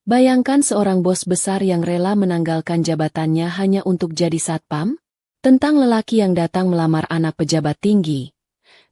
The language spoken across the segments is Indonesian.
Bayangkan seorang bos besar yang rela menanggalkan jabatannya hanya untuk jadi satpam? Tentang lelaki yang datang melamar anak pejabat tinggi,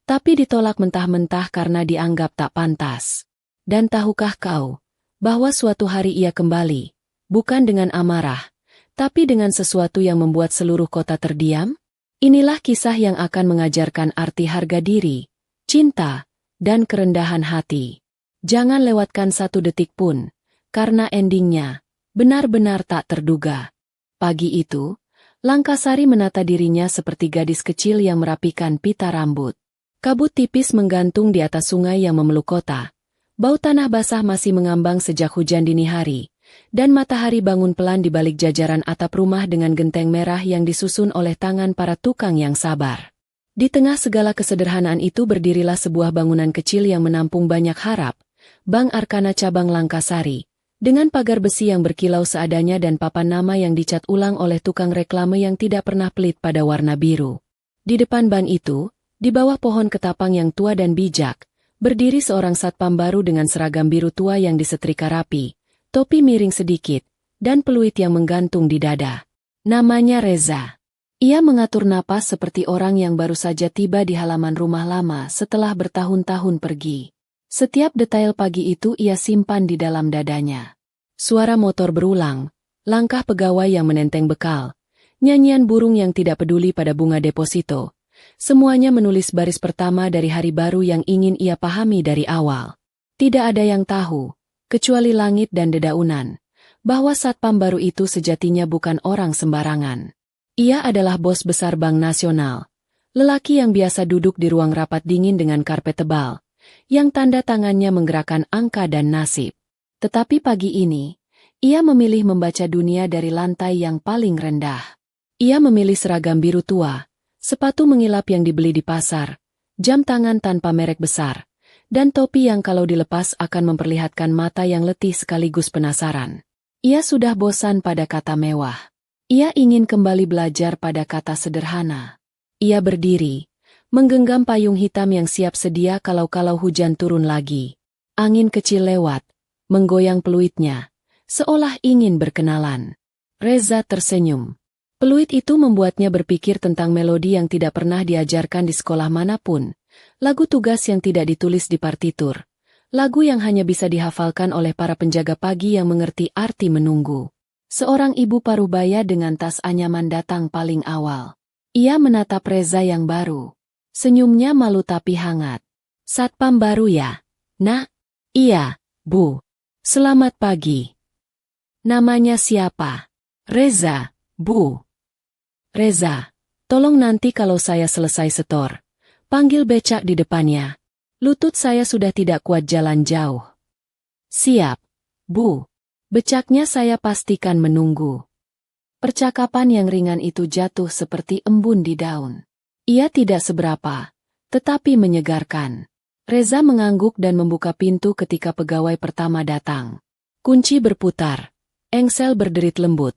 tapi ditolak mentah-mentah karena dianggap tak pantas. Dan tahukah kau, bahwa suatu hari ia kembali, bukan dengan amarah, tapi dengan sesuatu yang membuat seluruh kota terdiam? Inilah kisah yang akan mengajarkan arti harga diri, cinta, dan kerendahan hati. Jangan lewatkan satu detik pun, karena endingnya benar-benar tak terduga. Pagi itu, Langkasari menata dirinya seperti gadis kecil yang merapikan pita rambut. Kabut tipis menggantung di atas sungai yang memeluk kota. Bau tanah basah masih mengambang sejak hujan dini hari, dan matahari bangun pelan di balik jajaran atap rumah dengan genteng merah yang disusun oleh tangan para tukang yang sabar. Di tengah segala kesederhanaan itu berdirilah sebuah bangunan kecil yang menampung banyak harap, Bank Arkana Cabang Langkasari, dengan pagar besi yang berkilau seadanya dan papan nama yang dicat ulang oleh tukang reklame yang tidak pernah pelit pada warna biru. Di depan bank itu, di bawah pohon ketapang yang tua dan bijak, berdiri seorang satpam baru dengan seragam biru tua yang disetrika rapi, topi miring sedikit, dan peluit yang menggantung di dada. Namanya Reza. Ia mengatur napas seperti orang yang baru saja tiba di halaman rumah lama setelah bertahun-tahun pergi. Setiap detail pagi itu ia simpan di dalam dadanya. Suara motor berulang, langkah pegawai yang menenteng bekal, nyanyian burung yang tidak peduli pada bunga deposito. Semuanya menulis baris pertama dari hari baru yang ingin ia pahami dari awal. Tidak ada yang tahu, kecuali langit dan dedaunan, bahwa satpam baru itu sejatinya bukan orang sembarangan. Ia adalah bos besar Bank Nasional, lelaki yang biasa duduk di ruang rapat dingin dengan karpet tebal, yang tanda tangannya menggerakkan angka dan nasib. Tetapi pagi ini, ia memilih membaca dunia dari lantai yang paling rendah. Ia memilih seragam biru tua, sepatu mengilap yang dibeli di pasar, jam tangan tanpa merek besar, dan topi yang kalau dilepas akan memperlihatkan mata yang letih sekaligus penasaran. Ia sudah bosan pada kata mewah. Ia ingin kembali belajar pada kata sederhana. Ia berdiri, menggenggam payung hitam yang siap sedia kalau hujan turun lagi. Angin kecil lewat, menggoyang peluitnya, seolah ingin berkenalan. Reza tersenyum. Peluit itu membuatnya berpikir tentang melodi yang tidak pernah diajarkan di sekolah manapun, lagu tugas yang tidak ditulis di partitur, lagu yang hanya bisa dihafalkan oleh para penjaga pagi yang mengerti arti menunggu. Seorang ibu parubaya dengan tas anyaman datang paling awal. Ia menatap Reza yang baru. Senyumnya malu tapi hangat. Satpam baru ya, Nak? Iya, Bu. Selamat pagi. Namanya siapa? Reza, Bu. Reza, tolong nanti kalau saya selesai setor, panggil becak di depannya. Lutut saya sudah tidak kuat jalan jauh. Siap, Bu. Becaknya saya pastikan menunggu. Percakapan yang ringan itu jatuh seperti embun di daun. Ia tidak seberapa, tetapi menyegarkan. Reza mengangguk dan membuka pintu ketika pegawai pertama datang. Kunci berputar, engsel berderit lembut.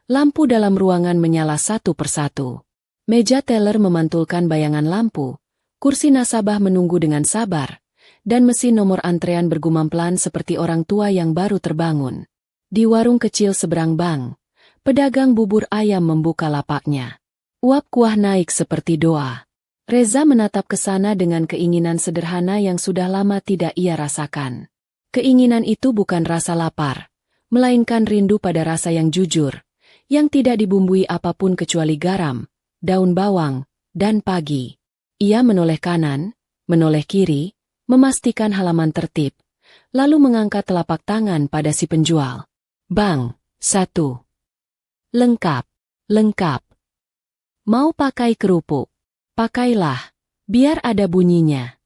Lampu dalam ruangan menyala satu persatu. Meja teller memantulkan bayangan lampu, kursi nasabah menunggu dengan sabar, dan mesin nomor antrean bergumam pelan seperti orang tua yang baru terbangun. Di warung kecil seberang bank, pedagang bubur ayam membuka lapaknya. Uap kuah naik seperti doa. Reza menatap ke sana dengan keinginan sederhana yang sudah lama tidak ia rasakan. Keinginan itu bukan rasa lapar, melainkan rindu pada rasa yang jujur, yang tidak dibumbui apapun kecuali garam, daun bawang, dan pagi. Ia menoleh kanan, menoleh kiri, memastikan halaman tertib, lalu mengangkat telapak tangan pada si penjual. Bang, 1. Lengkap, lengkap. Mau pakai kerupuk? Pakailah, biar ada bunyinya.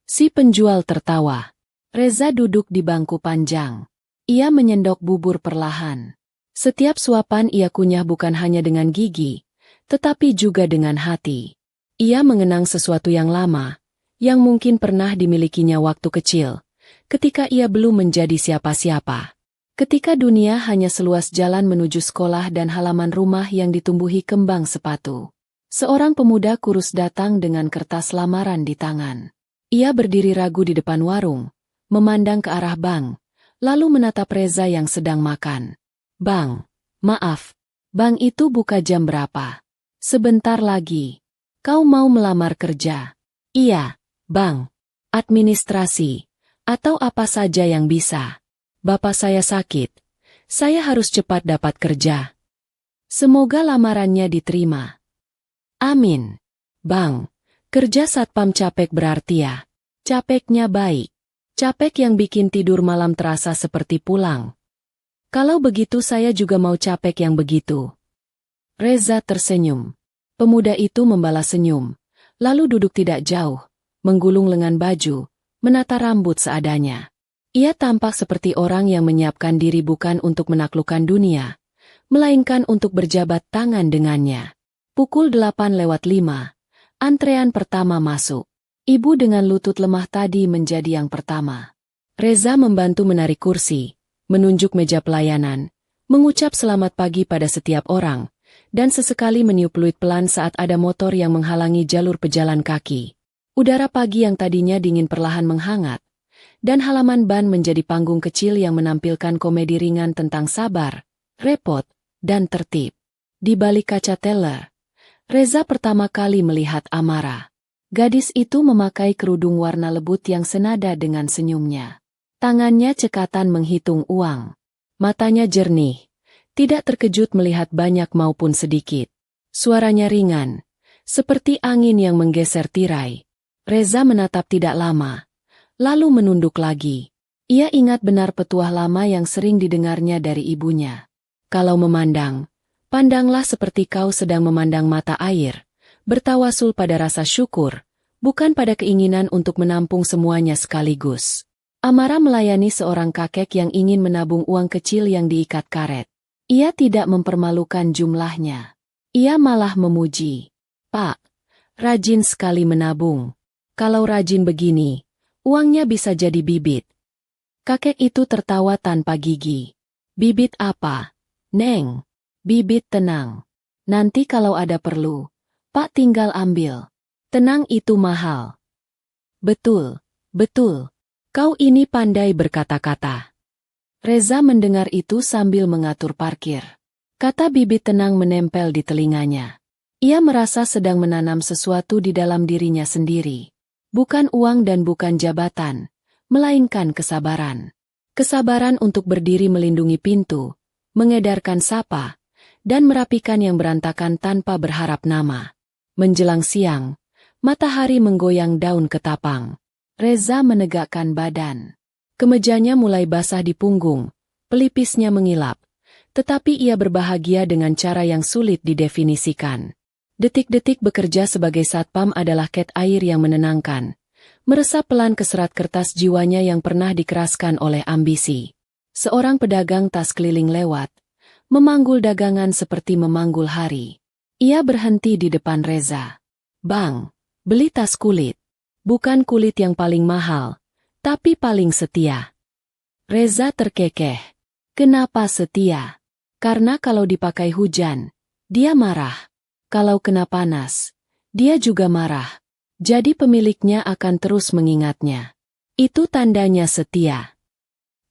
Si penjual tertawa. Reza duduk di bangku panjang. Ia menyendok bubur perlahan. Setiap suapan ia kunyah bukan hanya dengan gigi, tetapi juga dengan hati. Ia mengenang sesuatu yang lama, yang mungkin pernah dimilikinya waktu kecil, ketika ia belum menjadi siapa-siapa. Ketika dunia hanya seluas jalan menuju sekolah dan halaman rumah yang ditumbuhi kembang sepatu. Seorang pemuda kurus datang dengan kertas lamaran di tangan. Ia berdiri ragu di depan warung, memandang ke arah bank, lalu menatap Reza yang sedang makan. "Bang, maaf. Bang, itu buka jam berapa? Sebentar lagi. Kau mau melamar kerja?" "Iya, Bang. Administrasi. Atau apa saja yang bisa. Bapak saya sakit. Saya harus cepat dapat kerja. Semoga lamarannya diterima." "Amin. Bang, kerja satpam capek berarti ya?" "Capeknya baik. Capek yang bikin tidur malam terasa seperti pulang." "Kalau begitu saya juga mau capek yang begitu." Reza tersenyum. Pemuda itu membalas senyum, lalu duduk tidak jauh, menggulung lengan baju, menata rambut seadanya. Ia tampak seperti orang yang menyiapkan diri bukan untuk menaklukkan dunia, melainkan untuk berjabat tangan dengannya. Pukul 8:05, antrean pertama masuk. Ibu dengan lutut lemah tadi menjadi yang pertama. Reza membantu menarik kursi, menunjuk meja pelayanan, mengucap selamat pagi pada setiap orang, dan sesekali meniup peluit pelan saat ada motor yang menghalangi jalur pejalan kaki. Udara pagi yang tadinya dingin perlahan menghangat, dan halaman ban menjadi panggung kecil yang menampilkan komedi ringan tentang sabar, repot, dan tertib. Di balik kaca teller, Reza pertama kali melihat Amara. Gadis itu memakai kerudung warna lebut yang senada dengan senyumnya. Tangannya cekatan menghitung uang. Matanya jernih, tidak terkejut melihat banyak maupun sedikit. Suaranya ringan, seperti angin yang menggeser tirai. Reza menatap tidak lama, lalu menunduk lagi. Ia ingat benar petuah lama yang sering didengarnya dari ibunya. "Kalau memandang, pandanglah seperti kau sedang memandang mata air, bertawasul pada rasa syukur, bukan pada keinginan untuk menampung semuanya sekaligus." Amara melayani seorang kakek yang ingin menabung uang kecil yang diikat karet. Ia tidak mempermalukan jumlahnya. Ia malah memuji. "Pak, rajin sekali menabung. Kalau rajin begini, uangnya bisa jadi bibit." Kakek itu tertawa tanpa gigi. "Bibit apa, Neng?" "Bibit tenang. Nanti kalau ada perlu, Pak tinggal ambil. Tenang itu mahal." "Betul, betul. Kau ini pandai berkata-kata." Reza mendengar itu sambil mengatur parkir. Kata bibit tenang menempel di telinganya. Ia merasa sedang menanam sesuatu di dalam dirinya sendiri. Bukan uang dan bukan jabatan, melainkan kesabaran. Kesabaran untuk berdiri melindungi pintu, mengedarkan sapa, dan merapikan yang berantakan tanpa berharap nama. Menjelang siang, matahari menggoyang daun ketapang. Reza menegakkan badan. Kemejanya mulai basah di punggung, pelipisnya mengilap, tetapi ia berbahagia dengan cara yang sulit didefinisikan. Detik-detik bekerja sebagai satpam adalah ket air yang menenangkan, meresap pelan ke serat kertas jiwanya yang pernah dikeraskan oleh ambisi. Seorang pedagang tas keliling lewat, memanggul dagangan seperti memanggul hari. Ia berhenti di depan Reza. "Bang, beli tas kulit. Bukan kulit yang paling mahal, tapi paling setia." Reza terkekeh. Kenapa setia? Karena kalau dipakai hujan, dia marah. Kalau kena panas, dia juga marah. Jadi pemiliknya akan terus mengingatnya. Itu tandanya setia.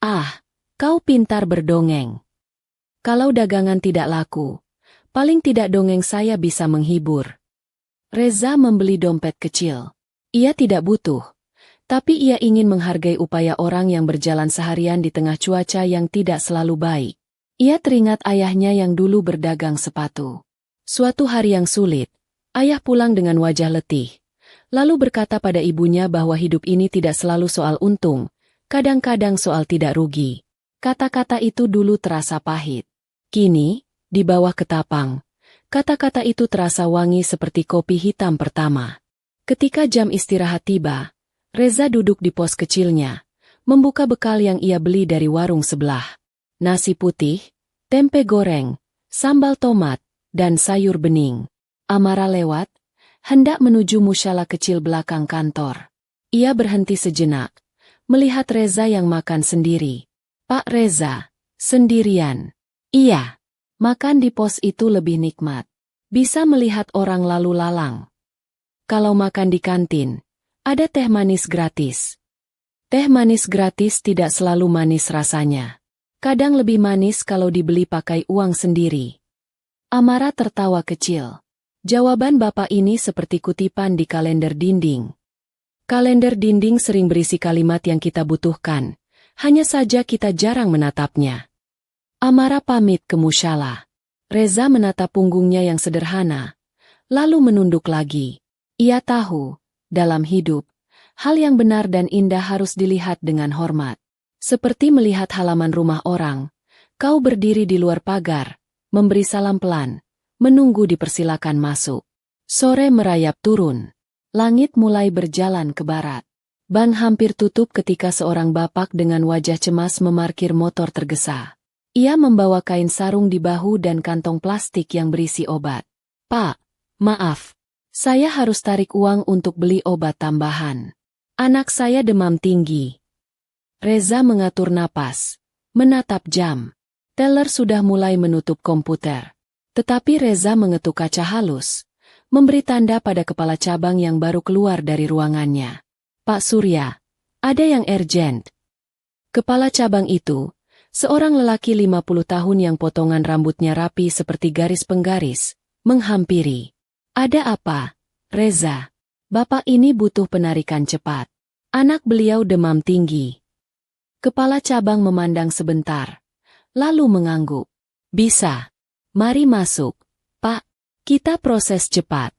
"Ah, kau pintar berdongeng. Kalau dagangan tidak laku, paling tidak dongeng saya bisa menghibur." Reza membeli dompet kecil. Ia tidak butuh, tapi ia ingin menghargai upaya orang yang berjalan seharian di tengah cuaca yang tidak selalu baik. Ia teringat ayahnya yang dulu berdagang sepatu. Suatu hari yang sulit, ayah pulang dengan wajah letih, lalu berkata pada ibunya bahwa hidup ini tidak selalu soal untung, kadang-kadang soal tidak rugi. Kata-kata itu dulu terasa pahit. Kini, di bawah ketapang, kata-kata itu terasa wangi seperti kopi hitam pertama. Ketika jam istirahat tiba, Reza duduk di pos kecilnya, membuka bekal yang ia beli dari warung sebelah. Nasi putih, tempe goreng, sambal tomat, dan sayur bening. Amara lewat, hendak menuju musyalah kecil belakang kantor. Ia berhenti sejenak, melihat Reza yang makan sendiri. "Pak Reza, sendirian?" "Iya, makan di pos itu lebih nikmat. Bisa melihat orang lalu lalang. Kalau makan di kantin, ada teh manis gratis." Teh manis gratis tidak selalu manis rasanya. Kadang lebih manis kalau dibeli pakai uang sendiri. Amara tertawa kecil. Jawaban bapak ini seperti kutipan di kalender dinding. Kalender dinding sering berisi kalimat yang kita butuhkan, hanya saja kita jarang menatapnya. Amara pamit ke musyalah. Reza menatap punggungnya yang sederhana, lalu menunduk lagi. Ia tahu, dalam hidup, hal yang benar dan indah harus dilihat dengan hormat. Seperti melihat halaman rumah orang, kau berdiri di luar pagar, memberi salam pelan, menunggu dipersilakan masuk. Sore merayap turun. Langit mulai berjalan ke barat. Ban hampir tutup ketika seorang bapak dengan wajah cemas memarkir motor tergesa. Ia membawa kain sarung di bahu dan kantong plastik yang berisi obat. Pak, maaf. Saya harus tarik uang untuk beli obat tambahan. Anak saya demam tinggi. Reza mengatur napas, menatap jam. Teller sudah mulai menutup komputer. Tetapi Reza mengetuk kaca halus, memberi tanda pada kepala cabang yang baru keluar dari ruangannya. Pak Surya, ada yang urgent. Kepala cabang itu, seorang lelaki 50 tahun yang potongan rambutnya rapi seperti garis penggaris, menghampiri. Ada apa, Reza? Bapak ini butuh penarikan cepat. Anak beliau demam tinggi. Kepala cabang memandang sebentar, lalu mengangguk. Bisa. Mari masuk, Pak. Kita proses cepat.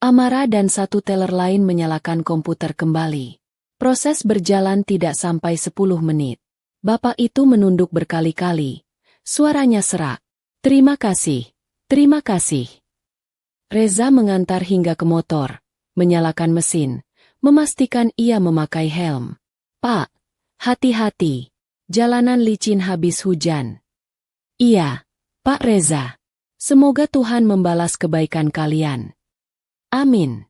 Amara dan satu teller lain menyalakan komputer kembali. Proses berjalan tidak sampai 10 menit. Bapak itu menunduk berkali-kali. Suaranya serak. Terima kasih. Terima kasih. Reza mengantar hingga ke motor, menyalakan mesin, memastikan ia memakai helm. Pak, hati-hati. Jalanan licin habis hujan. Iya, Pak Reza. Semoga Tuhan membalas kebaikan kalian. Amin.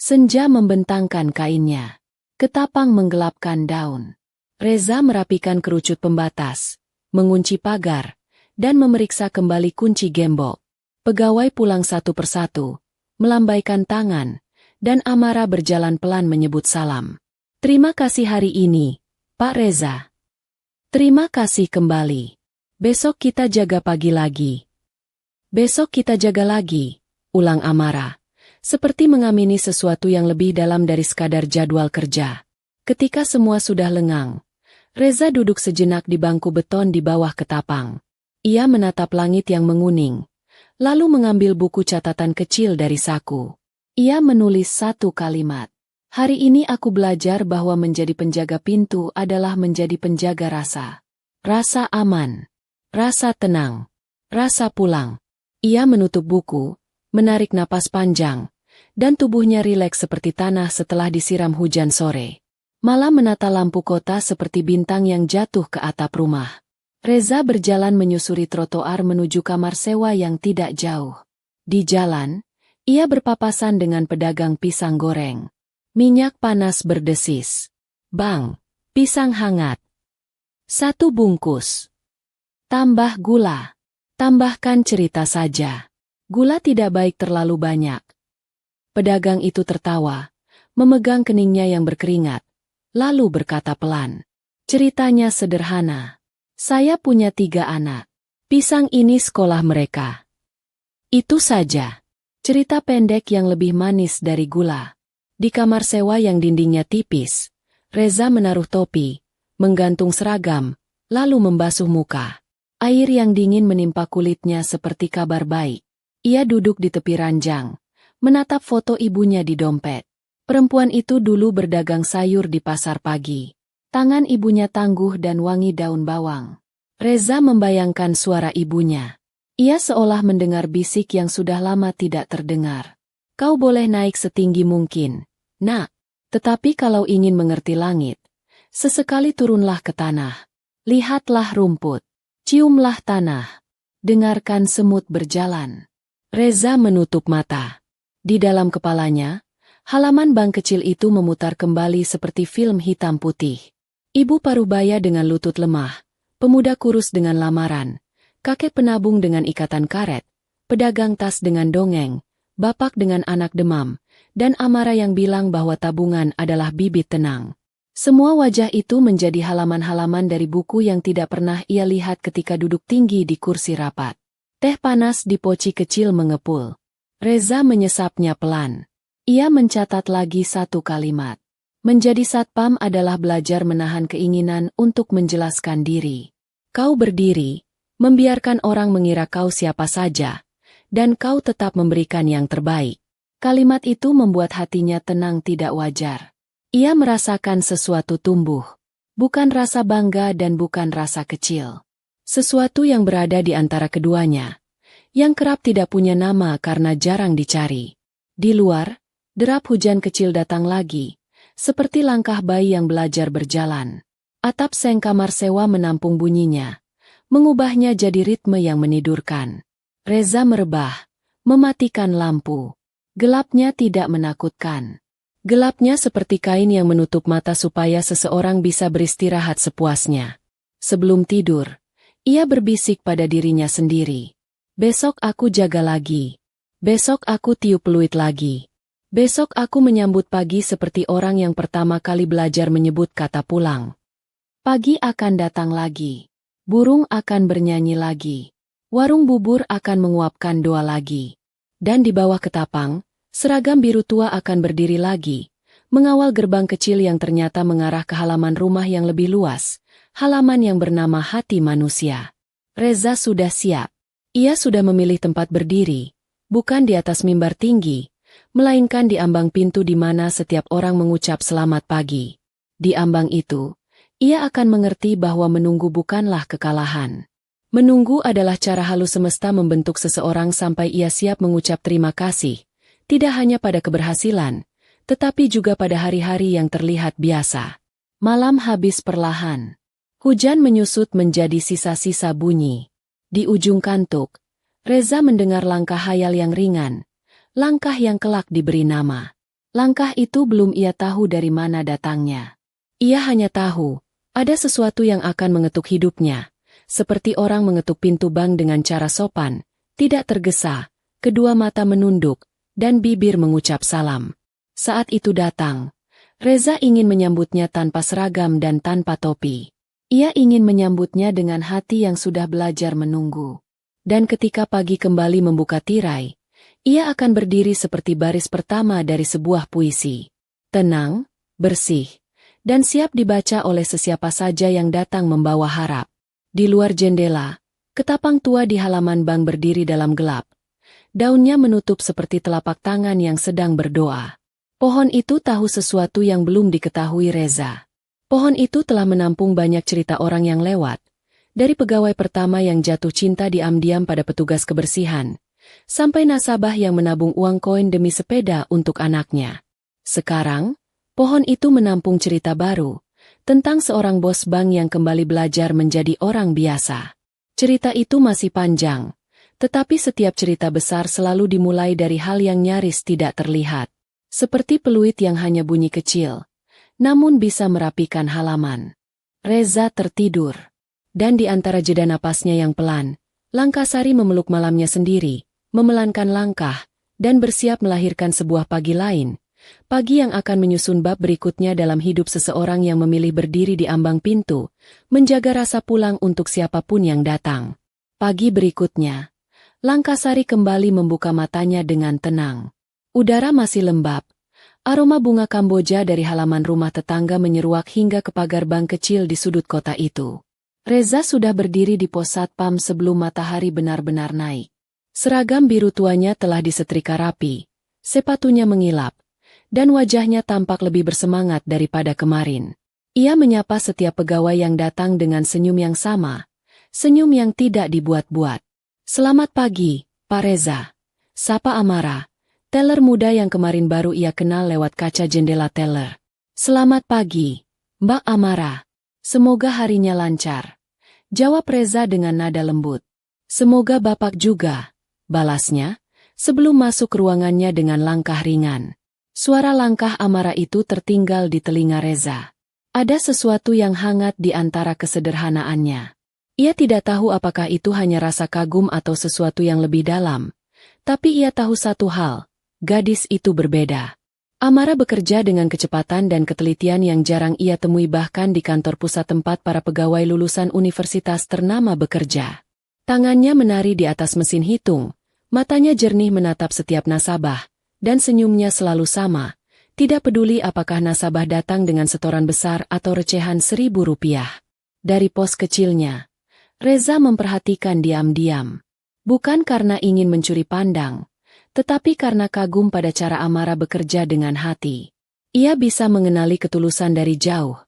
Senja membentangkan kainnya. Ketapang menggelapkan daun. Reza merapikan kerucut pembatas, mengunci pagar, dan memeriksa kembali kunci gembok. Pegawai pulang satu persatu, melambaikan tangan, dan Amara berjalan pelan menyebut salam. Terima kasih hari ini, Pak Reza. Terima kasih kembali. Besok kita jaga pagi lagi. Besok kita jaga lagi, ulang Amara, seperti mengamini sesuatu yang lebih dalam dari sekadar jadwal kerja. Ketika semua sudah lengang, Reza duduk sejenak di bangku beton di bawah ketapang. Ia menatap langit yang menguning, lalu mengambil buku catatan kecil dari saku. Ia menulis satu kalimat. Hari ini aku belajar bahwa menjadi penjaga pintu adalah menjadi penjaga rasa. Rasa aman. Rasa tenang. Rasa pulang. Ia menutup buku, menarik napas panjang, dan tubuhnya rileks seperti tanah setelah disiram hujan sore. Malam menata lampu kota seperti bintang yang jatuh ke atap rumah. Reza berjalan menyusuri trotoar menuju kamar sewa yang tidak jauh. Di jalan, ia berpapasan dengan pedagang pisang goreng. Minyak panas berdesis. Bang, pisang hangat. 1 bungkus. Tambah gula. Tambahkan cerita saja. Gula tidak baik terlalu banyak. Pedagang itu tertawa, memegang keningnya yang berkeringat, lalu berkata pelan. Ceritanya sederhana. Saya punya 3 anak. Pisang ini sekolah mereka. Itu saja. Cerita pendek yang lebih manis dari gula. Di kamar sewa yang dindingnya tipis, Reza menaruh topi, menggantung seragam, lalu membasuh muka. Air yang dingin menimpa kulitnya seperti kabar baik. Ia duduk di tepi ranjang, menatap foto ibunya di dompet. Perempuan itu dulu berdagang sayur di pasar pagi. Tangan ibunya tangguh dan wangi daun bawang. Reza membayangkan suara ibunya. Ia seolah mendengar bisik yang sudah lama tidak terdengar. Kau boleh naik setinggi mungkin, nak. Tetapi kalau ingin mengerti langit, sesekali turunlah ke tanah. Lihatlah rumput. Ciumlah tanah. Dengarkan semut berjalan. Reza menutup mata. Di dalam kepalanya, halaman bank kecil itu memutar kembali seperti film hitam putih. Ibu parubaya dengan lutut lemah, pemuda kurus dengan lamaran, kakek penabung dengan ikatan karet, pedagang tas dengan dongeng, bapak dengan anak demam, dan Amara yang bilang bahwa tabungan adalah bibit tenang. Semua wajah itu menjadi halaman-halaman dari buku yang tidak pernah ia lihat ketika duduk tinggi di kursi rapat. Teh panas di poci kecil mengepul. Reza menyesapnya pelan. Ia mencatat lagi satu kalimat. Menjadi satpam adalah belajar menahan keinginan untuk menjelaskan diri. Kau berdiri, membiarkan orang mengira kau siapa saja, dan kau tetap memberikan yang terbaik. Kalimat itu membuat hatinya tenang tidak wajar. Ia merasakan sesuatu tumbuh. Bukan rasa bangga dan bukan rasa kecil. Sesuatu yang berada di antara keduanya. Yang kerap tidak punya nama karena jarang dicari. Di luar, derap hujan kecil datang lagi. Seperti langkah bayi yang belajar berjalan. Atap seng kamar sewa menampung bunyinya. Mengubahnya jadi ritme yang menidurkan. Reza merebah. Mematikan lampu. Gelapnya tidak menakutkan. Gelapnya seperti kain yang menutup mata supaya seseorang bisa beristirahat sepuasnya. Sebelum tidur, ia berbisik pada dirinya sendiri. Besok aku jaga lagi. Besok aku tiup peluit lagi. Besok aku menyambut pagi seperti orang yang pertama kali belajar menyebut kata pulang. Pagi akan datang lagi. Burung akan bernyanyi lagi. Warung bubur akan menguapkan doa lagi. Dan di bawah ketapang, seragam biru tua akan berdiri lagi, mengawal gerbang kecil yang ternyata mengarah ke halaman rumah yang lebih luas, halaman yang bernama hati manusia. Reza sudah siap. Ia sudah memilih tempat berdiri, bukan di atas mimbar tinggi, melainkan di ambang pintu di mana setiap orang mengucap selamat pagi. Di ambang itu, ia akan mengerti bahwa menunggu bukanlah kekalahan. Menunggu adalah cara halus semesta membentuk seseorang sampai ia siap mengucap terima kasih. Tidak hanya pada keberhasilan, tetapi juga pada hari-hari yang terlihat biasa. Malam habis perlahan. Hujan menyusut menjadi sisa-sisa bunyi. Di ujung kantuk, Reza mendengar langkah khayal yang ringan. Langkah yang kelak diberi nama. Langkah itu belum ia tahu dari mana datangnya. Ia hanya tahu, ada sesuatu yang akan mengetuk hidupnya. Seperti orang mengetuk pintu bank dengan cara sopan, tidak tergesa, kedua mata menunduk, dan bibir mengucap salam. Saat itu datang. Reza ingin menyambutnya tanpa seragam dan tanpa topi. Ia ingin menyambutnya dengan hati yang sudah belajar menunggu. Dan ketika pagi kembali membuka tirai, ia akan berdiri seperti baris pertama dari sebuah puisi. Tenang, bersih, dan siap dibaca oleh sesiapa saja yang datang membawa harap. Di luar jendela, ketapang tua di halaman bank berdiri dalam gelap. Daunnya menutup seperti telapak tangan yang sedang berdoa. Pohon itu tahu sesuatu yang belum diketahui Reza. Pohon itu telah menampung banyak cerita orang yang lewat. Dari pegawai pertama yang jatuh cinta diam-diam pada petugas kebersihan, sampai nasabah yang menabung uang koin demi sepeda untuk anaknya. Sekarang, pohon itu menampung cerita baru, tentang seorang bos bank yang kembali belajar menjadi orang biasa. Cerita itu masih panjang, tetapi setiap cerita besar selalu dimulai dari hal yang nyaris tidak terlihat. Seperti peluit yang hanya bunyi kecil, namun bisa merapikan halaman. Reza tertidur. Dan di antara jeda napasnya yang pelan, Langkasari memeluk malamnya sendiri, memelankan langkah, dan bersiap melahirkan sebuah pagi lain. Pagi yang akan menyusun bab berikutnya dalam hidup seseorang yang memilih berdiri di ambang pintu, menjaga rasa pulang untuk siapapun yang datang. Pagi berikutnya, Langkasari kembali membuka matanya dengan tenang. Udara masih lembab. Aroma bunga Kamboja dari halaman rumah tetangga menyeruak hingga ke pagar bank kecil di sudut kota itu. Reza sudah berdiri di pos satpam sebelum matahari benar-benar naik. Seragam biru tuanya telah disetrika rapi, sepatunya mengilap, dan wajahnya tampak lebih bersemangat daripada kemarin. Ia menyapa setiap pegawai yang datang dengan senyum yang sama, senyum yang tidak dibuat-buat. "Selamat pagi, Pak Reza," sapa Amara, teller muda yang kemarin baru ia kenal lewat kaca jendela teller. "Selamat pagi, Mbak Amara. Semoga harinya lancar," jawab Reza dengan nada lembut. "Semoga Bapak juga," balasnya, sebelum masuk ruangannya dengan langkah ringan. Suara langkah Amara itu tertinggal di telinga Reza. Ada sesuatu yang hangat di antara kesederhanaannya. Ia tidak tahu apakah itu hanya rasa kagum atau sesuatu yang lebih dalam. Tapi ia tahu satu hal, gadis itu berbeda. Amara bekerja dengan kecepatan dan ketelitian yang jarang ia temui bahkan di kantor pusat tempat para pegawai lulusan universitas ternama bekerja. Tangannya menari di atas mesin hitung, matanya jernih menatap setiap nasabah, dan senyumnya selalu sama, tidak peduli apakah nasabah datang dengan setoran besar atau recehan Rp1.000. Dari pos kecilnya, Reza memperhatikan diam-diam. Bukan karena ingin mencuri pandang, tetapi karena kagum pada cara Amara bekerja dengan hati. Ia bisa mengenali ketulusan dari jauh,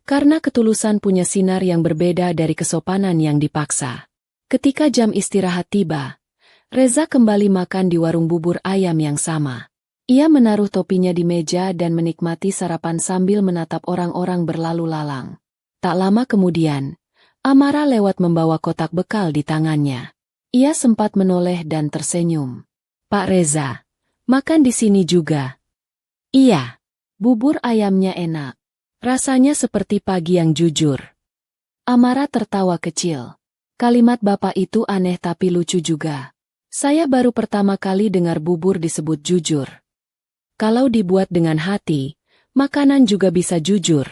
karena ketulusan punya sinar yang berbeda dari kesopanan yang dipaksa. Ketika jam istirahat tiba, Reza kembali makan di warung bubur ayam yang sama. Ia menaruh topinya di meja dan menikmati sarapan sambil menatap orang-orang berlalu lalang. Tak lama kemudian, Amara lewat membawa kotak bekal di tangannya. Ia sempat menoleh dan tersenyum. "Pak Reza, makan di sini juga." "Iya." Bubur ayamnya enak. Rasanya seperti pagi yang jujur. Amara tertawa kecil. Kalimat bapak itu aneh tapi lucu juga. Saya baru pertama kali dengar bubur disebut jujur. Kalau dibuat dengan hati, makanan juga bisa jujur,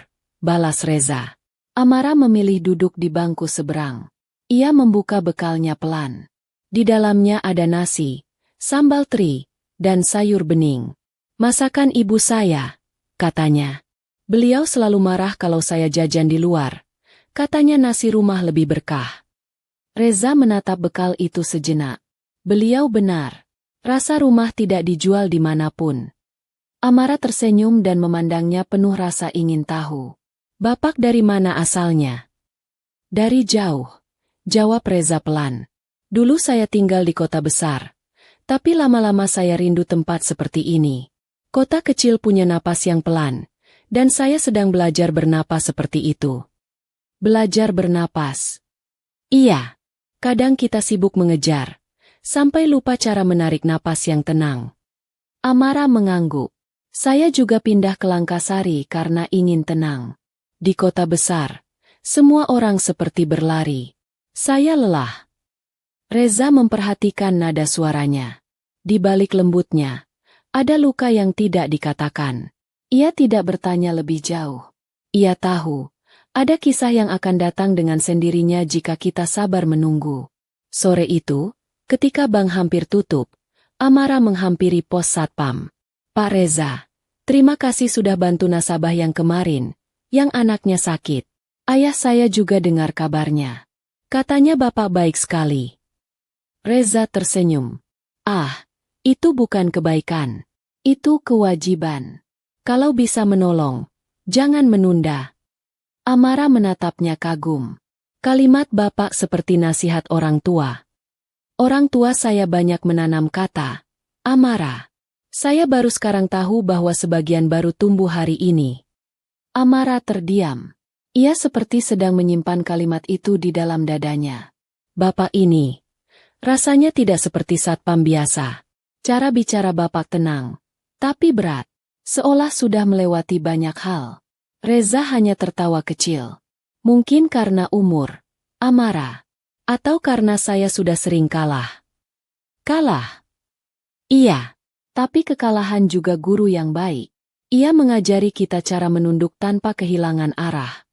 balas Reza. Amara memilih duduk di bangku seberang. Ia membuka bekalnya pelan. Di dalamnya ada nasi, sambal teri, dan sayur bening. "Masakan ibu saya," katanya. "Beliau selalu marah kalau saya jajan di luar. Katanya nasi rumah lebih berkah." Reza menatap bekal itu sejenak. Beliau benar. Rasa rumah tidak dijual dimanapun. Amara tersenyum dan memandangnya penuh rasa ingin tahu. "Bapak dari mana asalnya?" "Dari jauh," jawab Reza pelan. "Dulu saya tinggal di kota besar. Tapi lama-lama saya rindu tempat seperti ini. Kota kecil punya napas yang pelan, dan saya sedang belajar bernapas seperti itu." "Belajar bernapas?" "Iya. Kadang kita sibuk mengejar, sampai lupa cara menarik napas yang tenang." Amara mengangguk. "Saya juga pindah ke Langkasari karena ingin tenang. Di kota besar, semua orang seperti berlari. Saya lelah." Reza memperhatikan nada suaranya. Di balik lembutnya, ada luka yang tidak dikatakan. Ia tidak bertanya lebih jauh. Ia tahu, ada kisah yang akan datang dengan sendirinya jika kita sabar menunggu. Sore itu, ketika bank hampir tutup, Amara menghampiri pos satpam. "Pak Reza, terima kasih sudah bantu nasabah yang kemarin, yang anaknya sakit. Ayah saya juga dengar kabarnya. Katanya bapak baik sekali." Reza tersenyum. "Ah, itu bukan kebaikan. Itu kewajiban. Kalau bisa menolong, jangan menunda." Amara menatapnya kagum. Kalimat bapak seperti nasihat orang tua. "Orang tua saya banyak menanam," kata Amara. "Saya baru sekarang tahu bahwa sebagian baru tumbuh hari ini." Amara terdiam. Ia seperti sedang menyimpan kalimat itu di dalam dadanya. Bapak ini rasanya tidak seperti satpam biasa. Cara bicara bapak tenang, tapi berat, seolah sudah melewati banyak hal. Reza hanya tertawa kecil. "Mungkin karena umur, Amara. Atau karena saya sudah sering kalah." "Kalah?" "Iya. Tapi kekalahan juga guru yang baik. Ia mengajari kita cara menunduk tanpa kehilangan arah."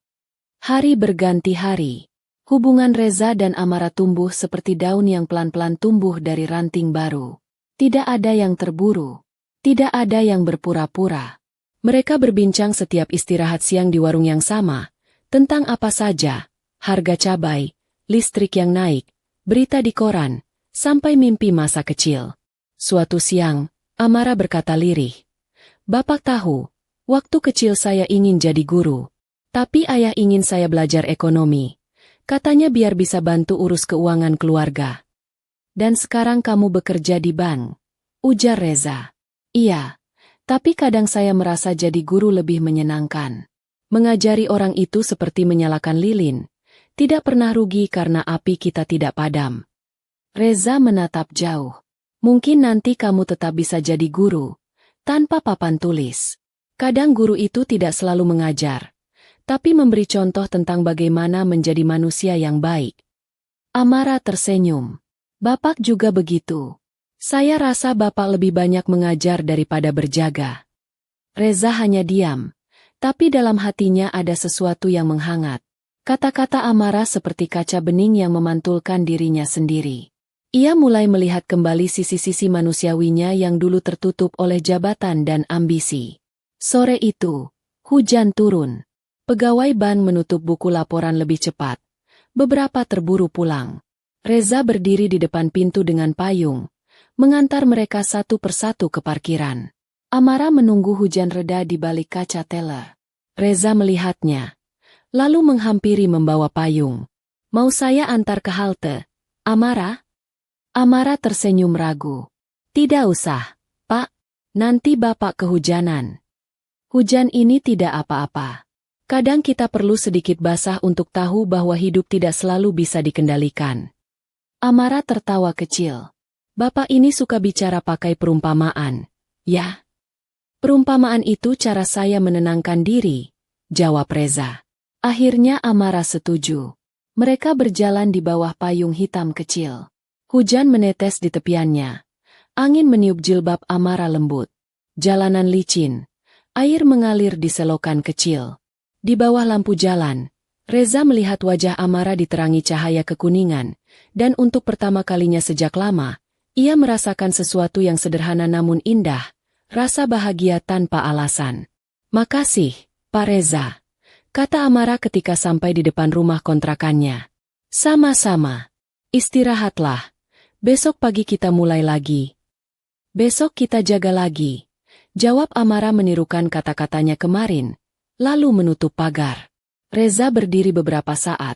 Hari berganti hari. Hubungan Reza dan Amara tumbuh seperti daun yang pelan-pelan tumbuh dari ranting baru. Tidak ada yang terburu. Tidak ada yang berpura-pura. Mereka berbincang setiap istirahat siang di warung yang sama, tentang apa saja, harga cabai, listrik yang naik, berita di koran, sampai mimpi masa kecil. Suatu siang, Amara berkata lirih, "Bapak tahu, waktu kecil saya ingin jadi guru. Tapi ayah ingin saya belajar ekonomi. Katanya biar bisa bantu urus keuangan keluarga." "Dan sekarang kamu bekerja di bank?" ujar Reza. "Iya, tapi kadang saya merasa jadi guru lebih menyenangkan. Mengajari orang itu seperti menyalakan lilin, tidak pernah rugi karena api kita tidak padam." Reza menatap jauh. "Mungkin nanti kamu tetap bisa jadi guru, tanpa papan tulis. Kadang guru itu tidak selalu mengajar, tapi memberi contoh tentang bagaimana menjadi manusia yang baik." Amara tersenyum. "Bapak juga begitu. Saya rasa bapak lebih banyak mengajar daripada berjaga." Reza hanya diam. Tapi dalam hatinya ada sesuatu yang menghangat. Kata-kata Amara seperti kaca bening yang memantulkan dirinya sendiri. Ia mulai melihat kembali sisi-sisi manusiawinya yang dulu tertutup oleh jabatan dan ambisi. Sore itu, hujan turun. Pegawai bank menutup buku laporan lebih cepat. Beberapa terburu pulang. Reza berdiri di depan pintu dengan payung, mengantar mereka satu persatu ke parkiran. Amara menunggu hujan reda di balik kaca teller. Reza melihatnya, lalu menghampiri membawa payung. Mau saya antar ke halte, Amara? Amara tersenyum ragu. Tidak usah, Pak. Nanti Bapak kehujanan. Hujan ini tidak apa-apa. Kadang kita perlu sedikit basah untuk tahu bahwa hidup tidak selalu bisa dikendalikan. Amara tertawa kecil. Bapak ini suka bicara pakai perumpamaan, ya? Perumpamaan itu cara saya menenangkan diri, jawab Reza. Akhirnya Amara setuju. Mereka berjalan di bawah payung hitam kecil. Hujan menetes di tepiannya. Angin meniup jilbab Amara lembut. Jalanan licin. Air mengalir di selokan kecil. Di bawah lampu jalan, Reza melihat wajah Amara diterangi cahaya kekuningan, dan untuk pertama kalinya sejak lama, ia merasakan sesuatu yang sederhana namun indah. Rasa bahagia tanpa alasan. Makasih, Pak Reza, kata Amara ketika sampai di depan rumah kontrakannya. Sama-sama. Istirahatlah. Besok pagi kita mulai lagi. Besok kita jaga lagi, jawab Amara menirukan kata-katanya kemarin, lalu menutup pagar. Reza berdiri beberapa saat,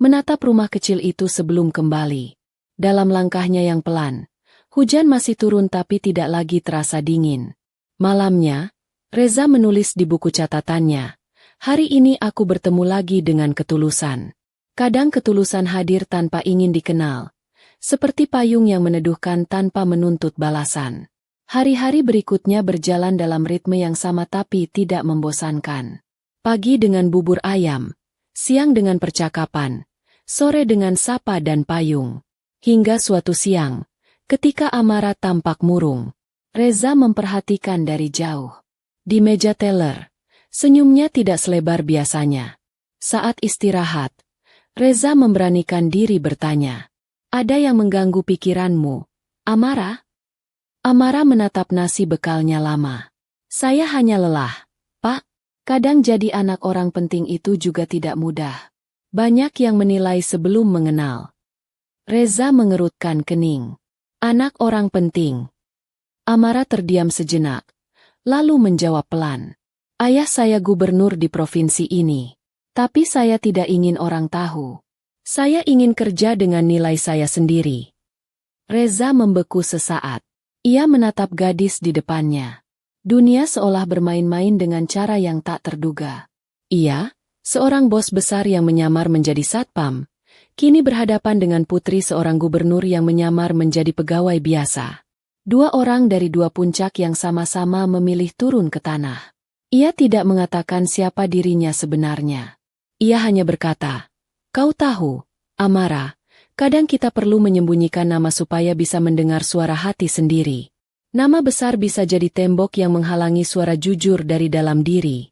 menatap rumah kecil itu sebelum kembali. Dalam langkahnya yang pelan, hujan masih turun tapi tidak lagi terasa dingin. Malamnya, Reza menulis di buku catatannya, hari ini aku bertemu lagi dengan ketulusan. Kadang ketulusan hadir tanpa ingin dikenal, seperti payung yang meneduhkan tanpa menuntut balasan. Hari-hari berikutnya berjalan dalam ritme yang sama tapi tidak membosankan. Pagi dengan bubur ayam, siang dengan percakapan, sore dengan sapa dan payung. Hingga suatu siang, ketika Amara tampak murung, Reza memperhatikan dari jauh. Di meja teller, senyumnya tidak selebar biasanya. Saat istirahat, Reza memberanikan diri bertanya, ada yang mengganggu pikiranmu, Amara? Amara menatap nasi bekalnya lama. Saya hanya lelah, Pak. Kadang jadi anak orang penting itu juga tidak mudah. Banyak yang menilai sebelum mengenal. Reza mengerutkan kening. Anak orang penting. Amara terdiam sejenak, lalu menjawab pelan. Ayah saya gubernur di provinsi ini. Tapi saya tidak ingin orang tahu. Saya ingin kerja dengan nilai saya sendiri. Reza membeku sesaat. Ia menatap gadis di depannya. Dunia seolah bermain-main dengan cara yang tak terduga. Ia, seorang bos besar yang menyamar menjadi satpam, kini berhadapan dengan putri seorang gubernur yang menyamar menjadi pegawai biasa. Dua orang dari dua puncak yang sama-sama memilih turun ke tanah. Ia tidak mengatakan siapa dirinya sebenarnya. Ia hanya berkata, kau tahu, Amara, kadang kita perlu menyembunyikan nama supaya bisa mendengar suara hati sendiri. Nama besar bisa jadi tembok yang menghalangi suara jujur dari dalam diri.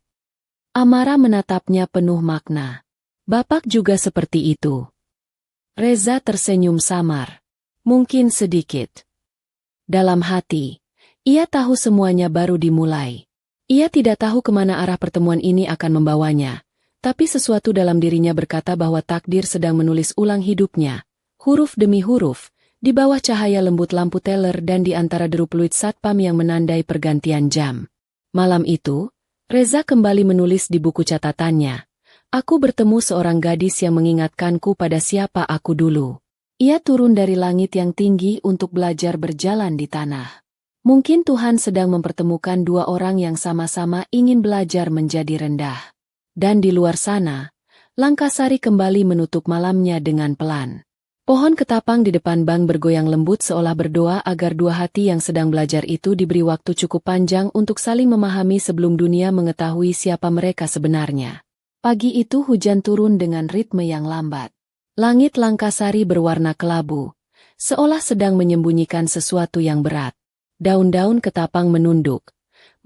Amara menatapnya penuh makna. Bapak juga seperti itu. Reza tersenyum samar. Mungkin sedikit. Dalam hati, ia tahu semuanya baru dimulai. Ia tidak tahu kemana arah pertemuan ini akan membawanya, tapi sesuatu dalam dirinya berkata bahwa takdir sedang menulis ulang hidupnya, huruf demi huruf, di bawah cahaya lembut lampu teller dan di antara deru peluit satpam yang menandai pergantian jam. Malam itu, Reza kembali menulis di buku catatannya. Aku bertemu seorang gadis yang mengingatkanku pada siapa aku dulu. Ia turun dari langit yang tinggi untuk belajar berjalan di tanah. Mungkin Tuhan sedang mempertemukan dua orang yang sama-sama ingin belajar menjadi rendah. Dan di luar sana, Langkasari kembali menutup malamnya dengan pelan. Pohon ketapang di depan bank bergoyang lembut seolah berdoa agar dua hati yang sedang belajar itu diberi waktu cukup panjang untuk saling memahami sebelum dunia mengetahui siapa mereka sebenarnya. Pagi itu hujan turun dengan ritme yang lambat. Langit Langkasari berwarna kelabu, seolah sedang menyembunyikan sesuatu yang berat. Daun-daun ketapang menunduk,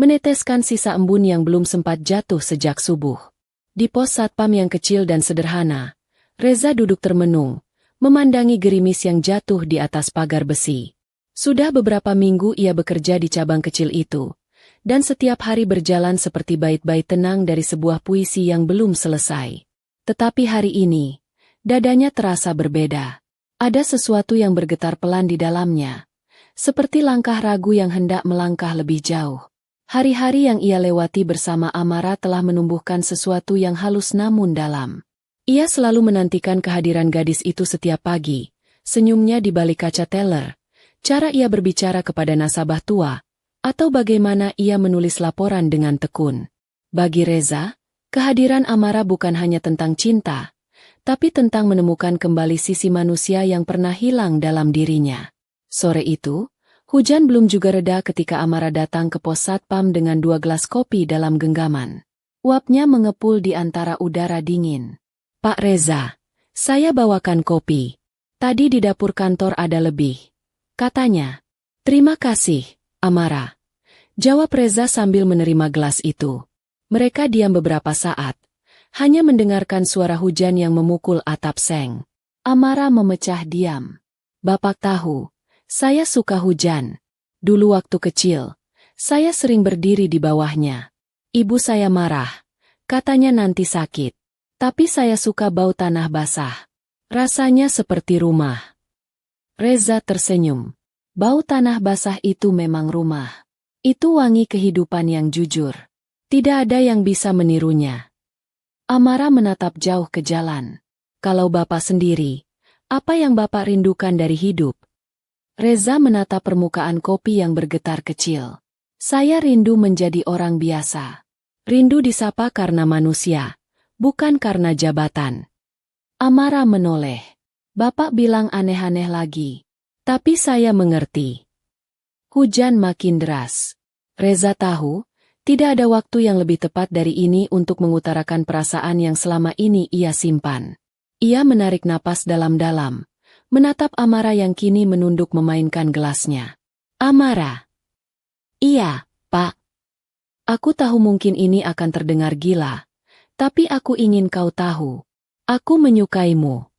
meneteskan sisa embun yang belum sempat jatuh sejak subuh. Di pos satpam yang kecil dan sederhana, Reza duduk termenung, memandangi gerimis yang jatuh di atas pagar besi. Sudah beberapa minggu ia bekerja di cabang kecil itu, dan setiap hari berjalan seperti bait-bait tenang dari sebuah puisi yang belum selesai. Tetapi hari ini, dadanya terasa berbeda. Ada sesuatu yang bergetar pelan di dalamnya, seperti langkah ragu yang hendak melangkah lebih jauh. Hari-hari yang ia lewati bersama Amara telah menumbuhkan sesuatu yang halus namun dalam. Ia selalu menantikan kehadiran gadis itu setiap pagi, senyumnya di balik kaca teller, cara ia berbicara kepada nasabah tua, atau bagaimana ia menulis laporan dengan tekun. Bagi Reza, kehadiran Amara bukan hanya tentang cinta, tapi tentang menemukan kembali sisi manusia yang pernah hilang dalam dirinya. Sore itu, hujan belum juga reda ketika Amara datang ke pos satpam dengan 2 gelas kopi dalam genggaman. Uapnya mengepul di antara udara dingin. "Pak Reza, saya bawakan kopi. Tadi di dapur kantor ada lebih," katanya. "Terima kasih, Amara," jawab Reza sambil menerima gelas itu. Mereka diam beberapa saat, hanya mendengarkan suara hujan yang memukul atap seng. Amara memecah diam. "Bapak tahu, saya suka hujan. Dulu waktu kecil, saya sering berdiri di bawahnya. Ibu saya marah, katanya nanti sakit. Tapi saya suka bau tanah basah. Rasanya seperti rumah." Reza tersenyum. Bau tanah basah itu memang rumah. Itu wangi kehidupan yang jujur. Tidak ada yang bisa menirunya. Amara menatap jauh ke jalan. "Kalau Bapak sendiri, apa yang Bapak rindukan dari hidup?" Reza menatap permukaan kopi yang bergetar kecil. "Saya rindu menjadi orang biasa. Rindu disapa karena manusia, bukan karena jabatan." Amara menoleh. "Bapak bilang aneh-aneh lagi. Tapi saya mengerti." Hujan makin deras. Reza tahu, tidak ada waktu yang lebih tepat dari ini untuk mengutarakan perasaan yang selama ini ia simpan. Ia menarik napas dalam-dalam, menatap Amara yang kini menunduk memainkan gelasnya. "Amara." "Iya, Pak. Aku tahu mungkin ini akan terdengar gila, tapi aku ingin kau tahu. Aku menyukaimu."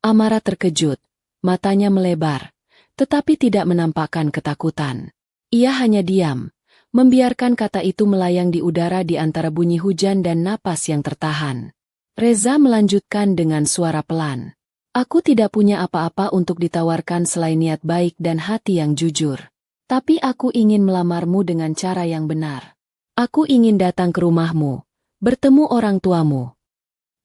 Amara terkejut, matanya melebar, tetapi tidak menampakkan ketakutan. Ia hanya diam, membiarkan kata itu melayang di udara di antara bunyi hujan dan napas yang tertahan. Reza melanjutkan dengan suara pelan. "Aku tidak punya apa-apa untuk ditawarkan selain niat baik dan hati yang jujur. Tapi aku ingin melamarmu dengan cara yang benar. Aku ingin datang ke rumahmu, bertemu orang tuamu."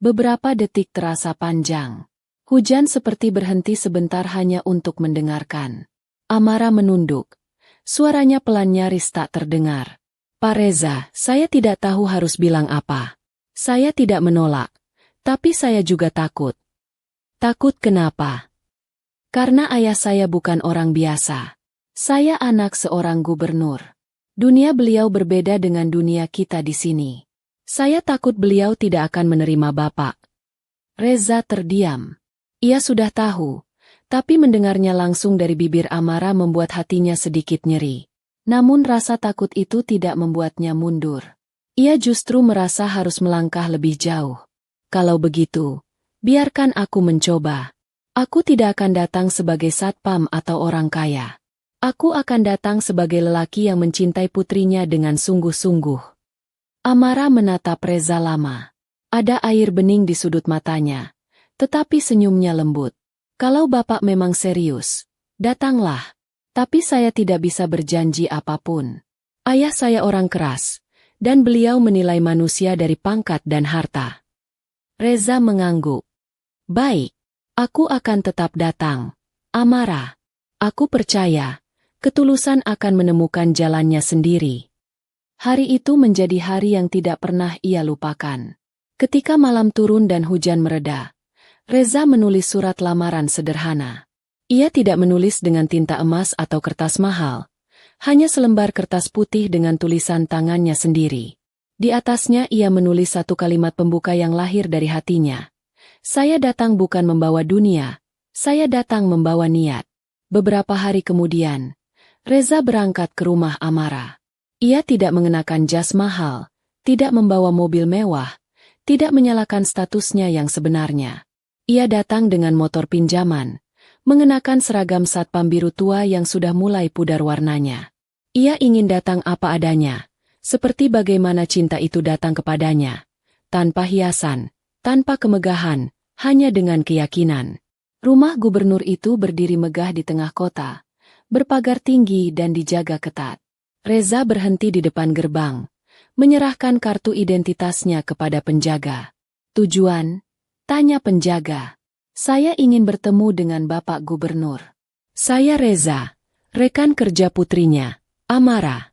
Beberapa detik terasa panjang. Hujan seperti berhenti sebentar hanya untuk mendengarkan. Amara menunduk. Suaranya pelan nyaris tak terdengar. "Pak Reza, saya tidak tahu harus bilang apa. Saya tidak menolak, tapi saya juga takut." "Takut kenapa?" "Karena ayah saya bukan orang biasa. Saya anak seorang gubernur. Dunia beliau berbeda dengan dunia kita di sini. Saya takut beliau tidak akan menerima Bapak." Reza terdiam. Ia sudah tahu, tapi mendengarnya langsung dari bibir Amara membuat hatinya sedikit nyeri. Namun rasa takut itu tidak membuatnya mundur. Ia justru merasa harus melangkah lebih jauh. "Kalau begitu, biarkan aku mencoba. Aku tidak akan datang sebagai satpam atau orang kaya. Aku akan datang sebagai lelaki yang mencintai putrinya dengan sungguh-sungguh." Amara menatap Reza lama. Ada air bening di sudut matanya, tetapi senyumnya lembut. "Kalau Bapak memang serius, datanglah. Tapi saya tidak bisa berjanji apapun. Ayah saya orang keras, dan beliau menilai manusia dari pangkat dan harta." Reza mengangguk. "Baik, aku akan tetap datang. Amara, aku percaya, ketulusan akan menemukan jalannya sendiri." Hari itu menjadi hari yang tidak pernah ia lupakan. Ketika malam turun dan hujan mereda, Reza menulis surat lamaran sederhana. Ia tidak menulis dengan tinta emas atau kertas mahal, hanya selembar kertas putih dengan tulisan tangannya sendiri. Di atasnya ia menulis satu kalimat pembuka yang lahir dari hatinya. "Saya datang bukan membawa dunia, saya datang membawa niat." Beberapa hari kemudian, Reza berangkat ke rumah Amara. Ia tidak mengenakan jas mahal, tidak membawa mobil mewah, tidak menyalakan statusnya yang sebenarnya. Ia datang dengan motor pinjaman, mengenakan seragam satpam biru tua yang sudah mulai pudar warnanya. Ia ingin datang apa adanya, seperti bagaimana cinta itu datang kepadanya, tanpa hiasan, tanpa kemegahan, hanya dengan keyakinan. Rumah gubernur itu berdiri megah di tengah kota, berpagar tinggi dan dijaga ketat. Reza berhenti di depan gerbang, menyerahkan kartu identitasnya kepada penjaga. "Tujuan?" tanya penjaga. "Saya ingin bertemu dengan Bapak Gubernur." "Saya Reza, rekan kerja putrinya, Amara."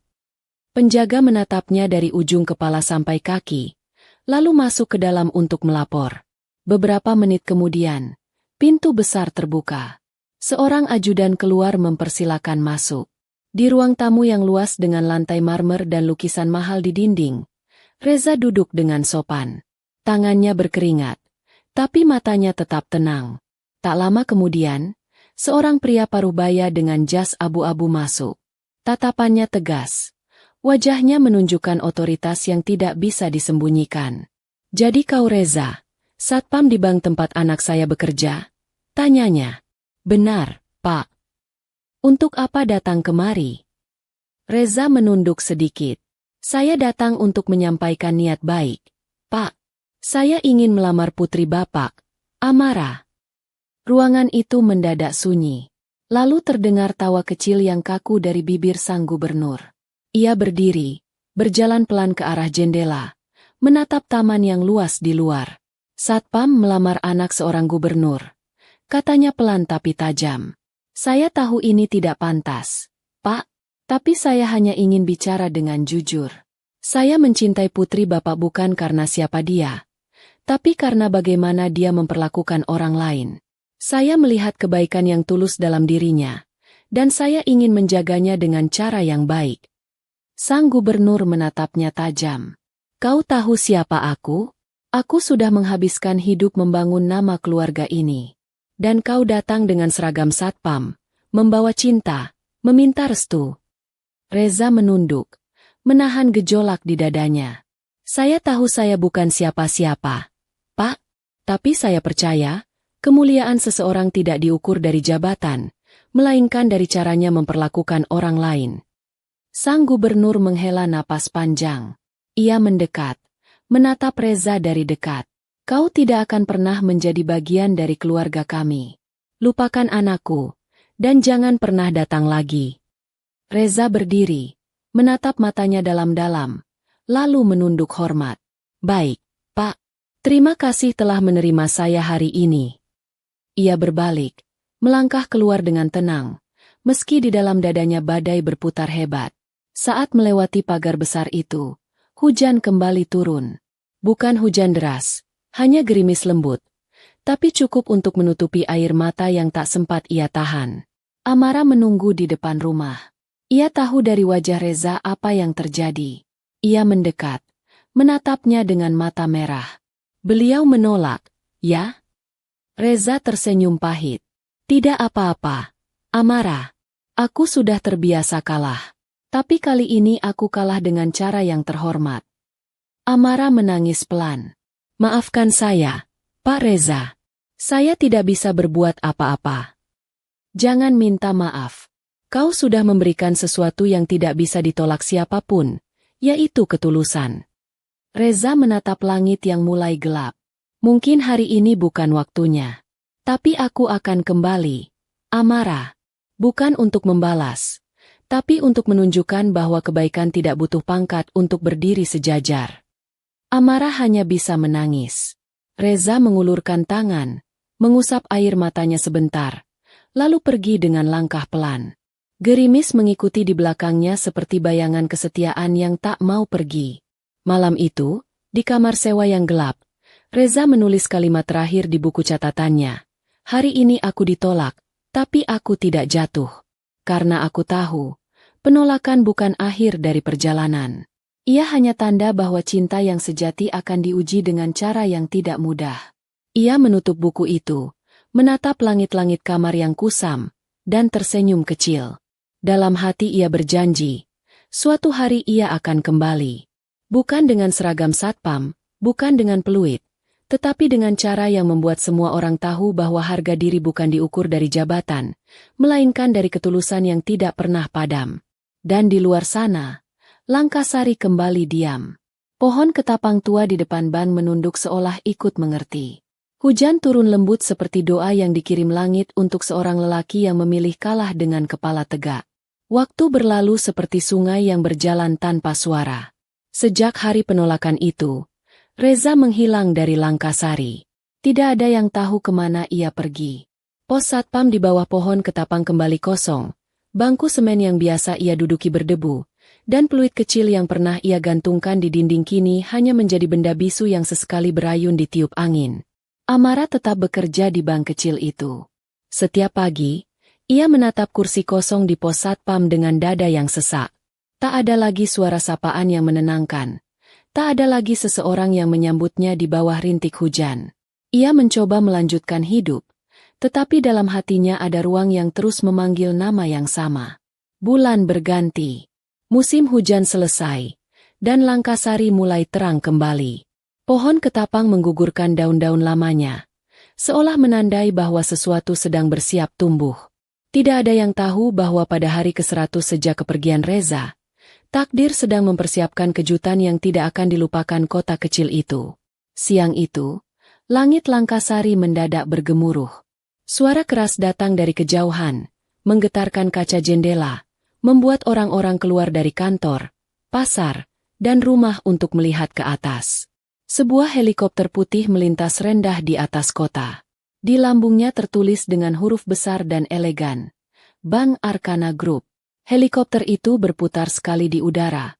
Penjaga menatapnya dari ujung kepala sampai kaki, lalu masuk ke dalam untuk melapor. Beberapa menit kemudian, pintu besar terbuka. Seorang ajudan keluar mempersilakan masuk. Di ruang tamu yang luas dengan lantai marmer dan lukisan mahal di dinding, Reza duduk dengan sopan. Tangannya berkeringat, tapi matanya tetap tenang. Tak lama kemudian, seorang pria parubaya dengan jas abu-abu masuk. Tatapannya tegas. Wajahnya menunjukkan otoritas yang tidak bisa disembunyikan. "Jadi kau Reza, satpam di bank tempat anak saya bekerja?" tanyanya. "Benar, Pak." "Untuk apa datang kemari?" Reza menunduk sedikit. "Saya datang untuk menyampaikan niat baik, Pak. Saya ingin melamar putri Bapak, Amara." Ruangan itu mendadak sunyi. Lalu terdengar tawa kecil yang kaku dari bibir sang gubernur. Ia berdiri, berjalan pelan ke arah jendela, menatap taman yang luas di luar. "Satpam melamar anak seorang gubernur," katanya pelan tapi tajam. "Saya tahu ini tidak pantas, Pak, tapi saya hanya ingin bicara dengan jujur. Saya mencintai putri Bapak bukan karena siapa dia, tapi karena bagaimana dia memperlakukan orang lain. Saya melihat kebaikan yang tulus dalam dirinya, dan saya ingin menjaganya dengan cara yang baik." Sang gubernur menatapnya tajam. "Kau tahu siapa aku? Aku sudah menghabiskan hidup membangun nama keluarga ini. Dan kau datang dengan seragam satpam, membawa cinta, meminta restu." Reza menunduk, menahan gejolak di dadanya. "Saya tahu saya bukan siapa-siapa, Pak, tapi saya percaya, kemuliaan seseorang tidak diukur dari jabatan, melainkan dari caranya memperlakukan orang lain." Sang gubernur menghela napas panjang. Ia mendekat, menatap Reza dari dekat. "Kau tidak akan pernah menjadi bagian dari keluarga kami. Lupakan anakku, dan jangan pernah datang lagi." Reza berdiri, menatap matanya dalam-dalam, lalu menunduk hormat. "Baik, Pak. Terima kasih telah menerima saya hari ini." Ia berbalik, melangkah keluar dengan tenang, meski di dalam dadanya badai berputar hebat. Saat melewati pagar besar itu, hujan kembali turun. Bukan hujan deras, hanya gerimis lembut, tapi cukup untuk menutupi air mata yang tak sempat ia tahan. Amara menunggu di depan rumah. Ia tahu dari wajah Reza apa yang terjadi. Ia mendekat, menatapnya dengan mata merah. Beliau menolak, "Ya?" Reza tersenyum pahit. "Tidak apa-apa, Amara. Aku sudah terbiasa kalah. Tapi kali ini aku kalah dengan cara yang terhormat." Amara menangis pelan. "Maafkan saya, Pak Reza. Saya tidak bisa berbuat apa-apa." "Jangan minta maaf. Kau sudah memberikan sesuatu yang tidak bisa ditolak siapapun, yaitu ketulusan." Reza menatap langit yang mulai gelap. "Mungkin hari ini bukan waktunya. Tapi aku akan kembali, Amara. Bukan untuk membalas, tapi untuk menunjukkan bahwa kebaikan tidak butuh pangkat untuk berdiri sejajar." Amara hanya bisa menangis. Reza mengulurkan tangan, mengusap air matanya sebentar, lalu pergi dengan langkah pelan. Gerimis mengikuti di belakangnya seperti bayangan kesetiaan yang tak mau pergi. Malam itu, di kamar sewa yang gelap, Reza menulis kalimat terakhir di buku catatannya. "Hari ini aku ditolak, tapi aku tidak jatuh. Karena aku tahu, penolakan bukan akhir dari perjalanan. Ia hanya tanda bahwa cinta yang sejati akan diuji dengan cara yang tidak mudah." Ia menutup buku itu, menatap langit-langit kamar yang kusam, dan tersenyum kecil. Dalam hati ia berjanji, Suatu hari ia akan kembali. Bukan dengan seragam satpam, bukan dengan peluit, tetapi dengan cara yang membuat semua orang tahu bahwa harga diri bukan diukur dari jabatan, melainkan dari ketulusan yang tidak pernah padam. Dan di luar sana, Langkasari kembali diam. Pohon ketapang tua di depan bank menunduk seolah ikut mengerti. Hujan turun lembut seperti doa yang dikirim langit untuk seorang lelaki yang memilih kalah dengan kepala tegak. Waktu berlalu seperti sungai yang berjalan tanpa suara. Sejak hari penolakan itu, Reza menghilang dari Langkasari. Tidak ada yang tahu kemana ia pergi. Pos satpam di bawah pohon ketapang kembali kosong. Bangku semen yang biasa ia duduki berdebu, dan peluit kecil yang pernah ia gantungkan di dinding kini hanya menjadi benda bisu yang sesekali berayun ditiup angin. Amara tetap bekerja di bank kecil itu. Setiap pagi, ia menatap kursi kosong di pos satpam dengan dada yang sesak. Tak ada lagi suara sapaan yang menenangkan. Tak ada lagi seseorang yang menyambutnya di bawah rintik hujan. Ia mencoba melanjutkan hidup, tetapi dalam hatinya ada ruang yang terus memanggil nama yang sama. Bulan berganti. Musim hujan selesai, dan Langkasari mulai terang kembali. Pohon ketapang menggugurkan daun-daun lamanya, seolah menandai bahwa sesuatu sedang bersiap tumbuh. Tidak ada yang tahu bahwa pada hari ke-100 sejak kepergian Reza, takdir sedang mempersiapkan kejutan yang tidak akan dilupakan kota kecil itu. Siang itu, langit Langkasari mendadak bergemuruh. Suara keras datang dari kejauhan, menggetarkan kaca jendela, membuat orang-orang keluar dari kantor, pasar, dan rumah untuk melihat ke atas. Sebuah helikopter putih melintas rendah di atas kota. Di lambungnya tertulis dengan huruf besar dan elegan, Bank Arkana Group. Helikopter itu berputar sekali di udara,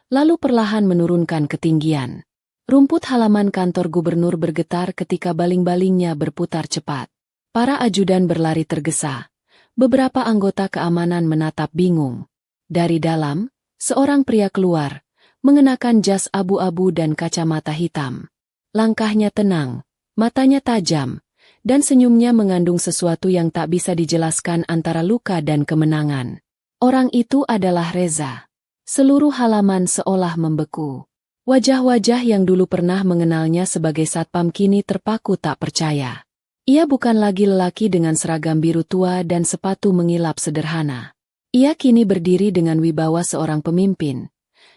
lalu perlahan menurunkan ketinggian. Rumput halaman kantor gubernur bergetar ketika baling-balingnya berputar cepat. Para ajudan berlari tergesa. Beberapa anggota keamanan menatap bingung. Dari dalam, seorang pria keluar, mengenakan jas abu-abu dan kacamata hitam. Langkahnya tenang, matanya tajam, dan senyumnya mengandung sesuatu yang tak bisa dijelaskan antara luka dan kemenangan. Orang itu adalah Reza. Seluruh halaman seolah membeku. Wajah-wajah yang dulu pernah mengenalnya sebagai satpam kini terpaku tak percaya. Ia bukan lagi lelaki dengan seragam biru tua dan sepatu mengilap sederhana. Ia kini berdiri dengan wibawa seorang pemimpin,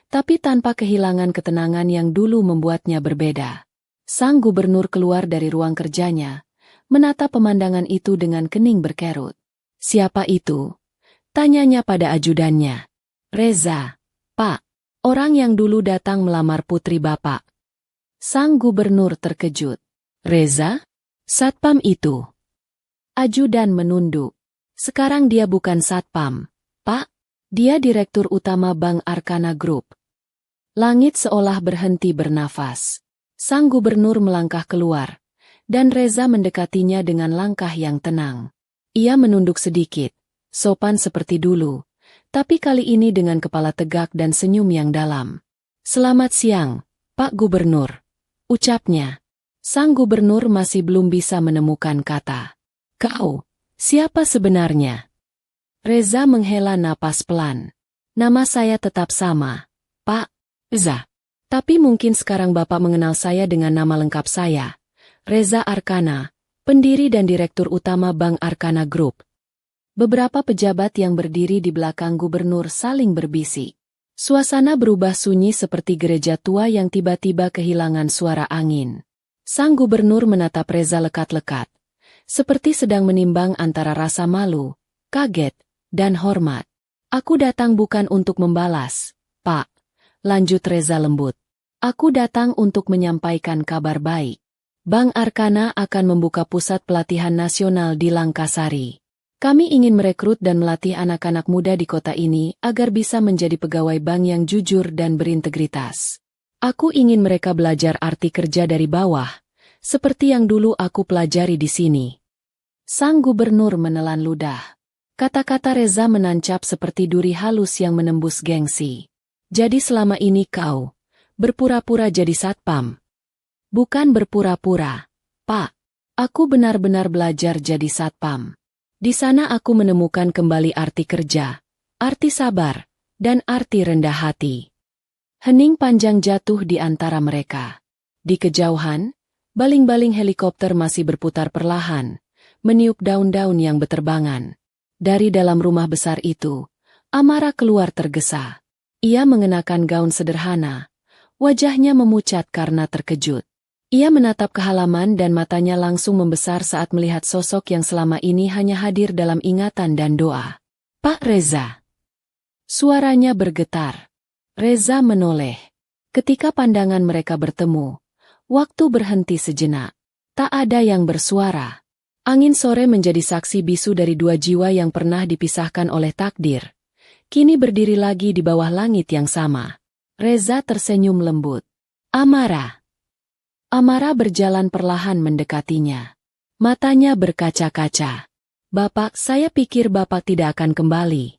tapi tanpa kehilangan ketenangan yang dulu membuatnya berbeda. Sang gubernur keluar dari ruang kerjanya, menatap pemandangan itu dengan kening berkerut. Siapa itu? Tanyanya pada ajudannya. Reza, Pak. Orang yang dulu datang melamar putri Bapak. Sang gubernur terkejut. Reza? Satpam itu. Ajudan menunduk. Sekarang dia bukan satpam, Pak. Dia direktur utama Bank Arkana Group. Langit seolah berhenti bernafas. Sang gubernur melangkah keluar, dan Reza mendekatinya dengan langkah yang tenang. Ia menunduk sedikit, sopan seperti dulu, tapi kali ini dengan kepala tegak dan senyum yang dalam. Selamat siang, Pak Gubernur, ucapnya. Sang gubernur masih belum bisa menemukan kata. Kau, siapa sebenarnya? Reza menghela napas pelan. Nama saya tetap sama, Pak Reza. Tapi mungkin sekarang Bapak mengenal saya dengan nama lengkap saya, Reza Arkana, pendiri dan direktur utama Bank Arkana Group. Beberapa pejabat yang berdiri di belakang gubernur saling berbisik. Suasana berubah sunyi seperti gereja tua yang tiba-tiba kehilangan suara angin. Sang gubernur menatap Reza lekat-lekat, seperti sedang menimbang antara rasa malu, kaget, dan hormat. Aku datang bukan untuk membalas, Pak, lanjut Reza lembut. Aku datang untuk menyampaikan kabar baik. Bank Arkana akan membuka pusat pelatihan nasional di Langkasari. Kami ingin merekrut dan melatih anak-anak muda di kota ini agar bisa menjadi pegawai bank yang jujur dan berintegritas. Aku ingin mereka belajar arti kerja dari bawah, seperti yang dulu aku pelajari di sini. Sang gubernur menelan ludah. Kata-kata Reza menancap seperti duri halus yang menembus gengsi. Jadi selama ini kau berpura-pura jadi satpam? Bukan berpura-pura, Pak. Aku benar-benar belajar jadi satpam. Di sana aku menemukan kembali arti kerja, arti sabar, dan arti rendah hati. Hening panjang jatuh di antara mereka. Di kejauhan, baling-baling helikopter masih berputar perlahan, meniup daun-daun yang beterbangan. Dari dalam rumah besar itu, Amara keluar tergesa. Ia mengenakan gaun sederhana. Wajahnya memucat karena terkejut. Ia menatap ke halaman dan matanya langsung membesar saat melihat sosok yang selama ini hanya hadir dalam ingatan dan doa. Pak Reza. Suaranya bergetar. Reza menoleh. Ketika pandangan mereka bertemu, waktu berhenti sejenak. Tak ada yang bersuara. Angin sore menjadi saksi bisu dari dua jiwa yang pernah dipisahkan oleh takdir. Kini berdiri lagi di bawah langit yang sama. Reza tersenyum lembut. Amara. Amara berjalan perlahan mendekatinya. Matanya berkaca-kaca. Bapak, saya pikir Bapak tidak akan kembali.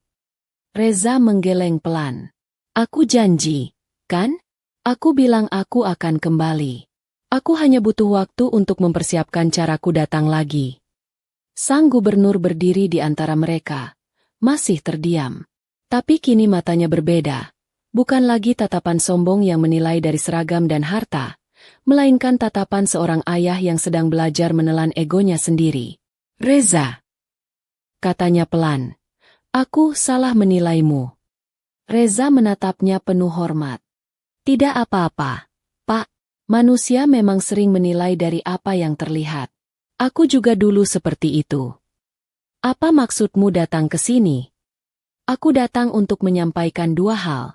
Reza menggeleng pelan. Aku janji, kan? Aku bilang aku akan kembali. Aku hanya butuh waktu untuk mempersiapkan caraku datang lagi. Sang gubernur berdiri di antara mereka. Masih terdiam. Tapi kini matanya berbeda. Bukan lagi tatapan sombong yang menilai dari seragam dan harta, melainkan tatapan seorang ayah yang sedang belajar menelan egonya sendiri. Reza, katanya pelan, aku salah menilaimu. Reza menatapnya penuh hormat. Tidak apa-apa, Pak. Manusia memang sering menilai dari apa yang terlihat. Aku juga dulu seperti itu. Apa maksudmu datang ke sini? Aku datang untuk menyampaikan dua hal.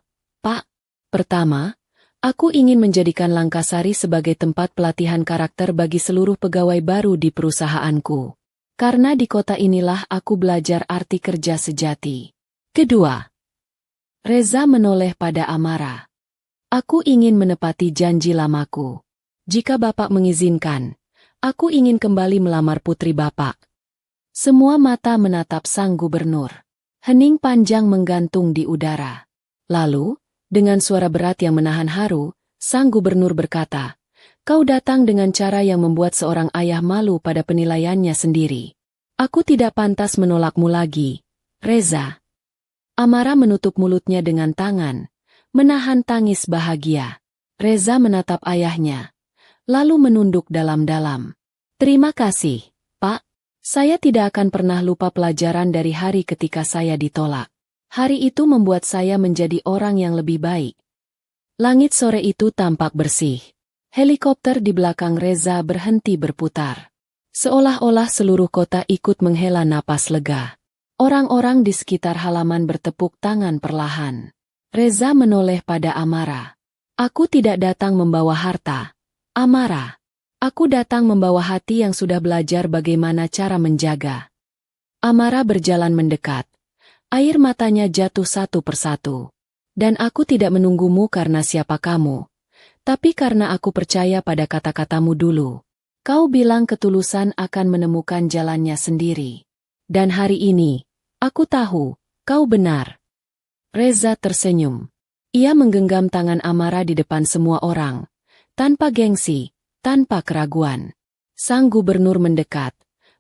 Pak, pertama, aku ingin menjadikan Langkasari sebagai tempat pelatihan karakter bagi seluruh pegawai baru di perusahaanku. Karena di kota inilah aku belajar arti kerja sejati. Kedua, Reza menoleh pada Amara. Aku ingin menepati janji lamaku. Jika Bapak mengizinkan, aku ingin kembali melamar putri Bapak. Semua mata menatap sang gubernur. Hening panjang menggantung di udara. Lalu, dengan suara berat yang menahan haru, sang gubernur berkata, kau datang dengan cara yang membuat seorang ayah malu pada penilaiannya sendiri. Aku tidak pantas menolakmu lagi, Reza. Amara menutup mulutnya dengan tangan, menahan tangis bahagia. Reza menatap ayahnya, lalu menunduk dalam-dalam. Terima kasih, Pak. Saya tidak akan pernah lupa pelajaran dari hari ketika saya ditolak. Hari itu membuat saya menjadi orang yang lebih baik. Langit sore itu tampak bersih. Helikopter di belakang Reza berhenti berputar. Seolah-olah seluruh kota ikut menghela napas lega. Orang-orang di sekitar halaman bertepuk tangan perlahan. Reza menoleh pada Amara. Aku tidak datang membawa harta, Amara. Aku datang membawa hati yang sudah belajar bagaimana cara menjaga. Amara berjalan mendekat. Air matanya jatuh satu persatu. Dan aku tidak menunggumu karena siapa kamu. Tapi karena aku percaya pada kata-katamu dulu. Kau bilang ketulusan akan menemukan jalannya sendiri. Dan hari ini, aku tahu, kau benar. Reza tersenyum. Ia menggenggam tangan Amara di depan semua orang. Tanpa gengsi. Tanpa keraguan, sang gubernur mendekat,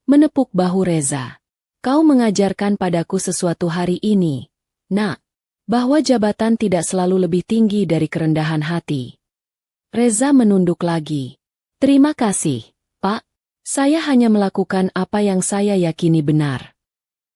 menepuk bahu Reza. Kau mengajarkan padaku sesuatu hari ini, Nak, bahwa jabatan tidak selalu lebih tinggi dari kerendahan hati. Reza menunduk lagi. Terima kasih, Pak. Saya hanya melakukan apa yang saya yakini benar.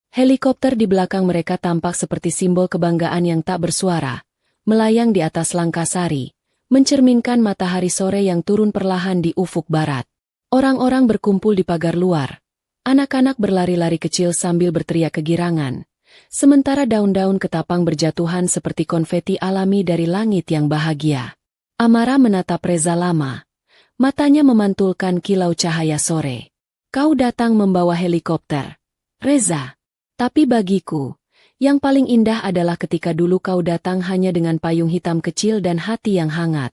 Helikopter di belakang mereka tampak seperti simbol kebanggaan yang tak bersuara, melayang di atas Langkasari. Mencerminkan matahari sore yang turun perlahan di ufuk barat. Orang-orang berkumpul di pagar luar. Anak-anak berlari-lari kecil sambil berteriak kegirangan. Sementara daun-daun ketapang berjatuhan seperti konfeti alami dari langit yang bahagia. Amara menatap Reza lama. Matanya memantulkan kilau cahaya sore. Kau datang membawa helikopter, Reza. Tapi bagiku, yang paling indah adalah ketika dulu kau datang hanya dengan payung hitam kecil dan hati yang hangat.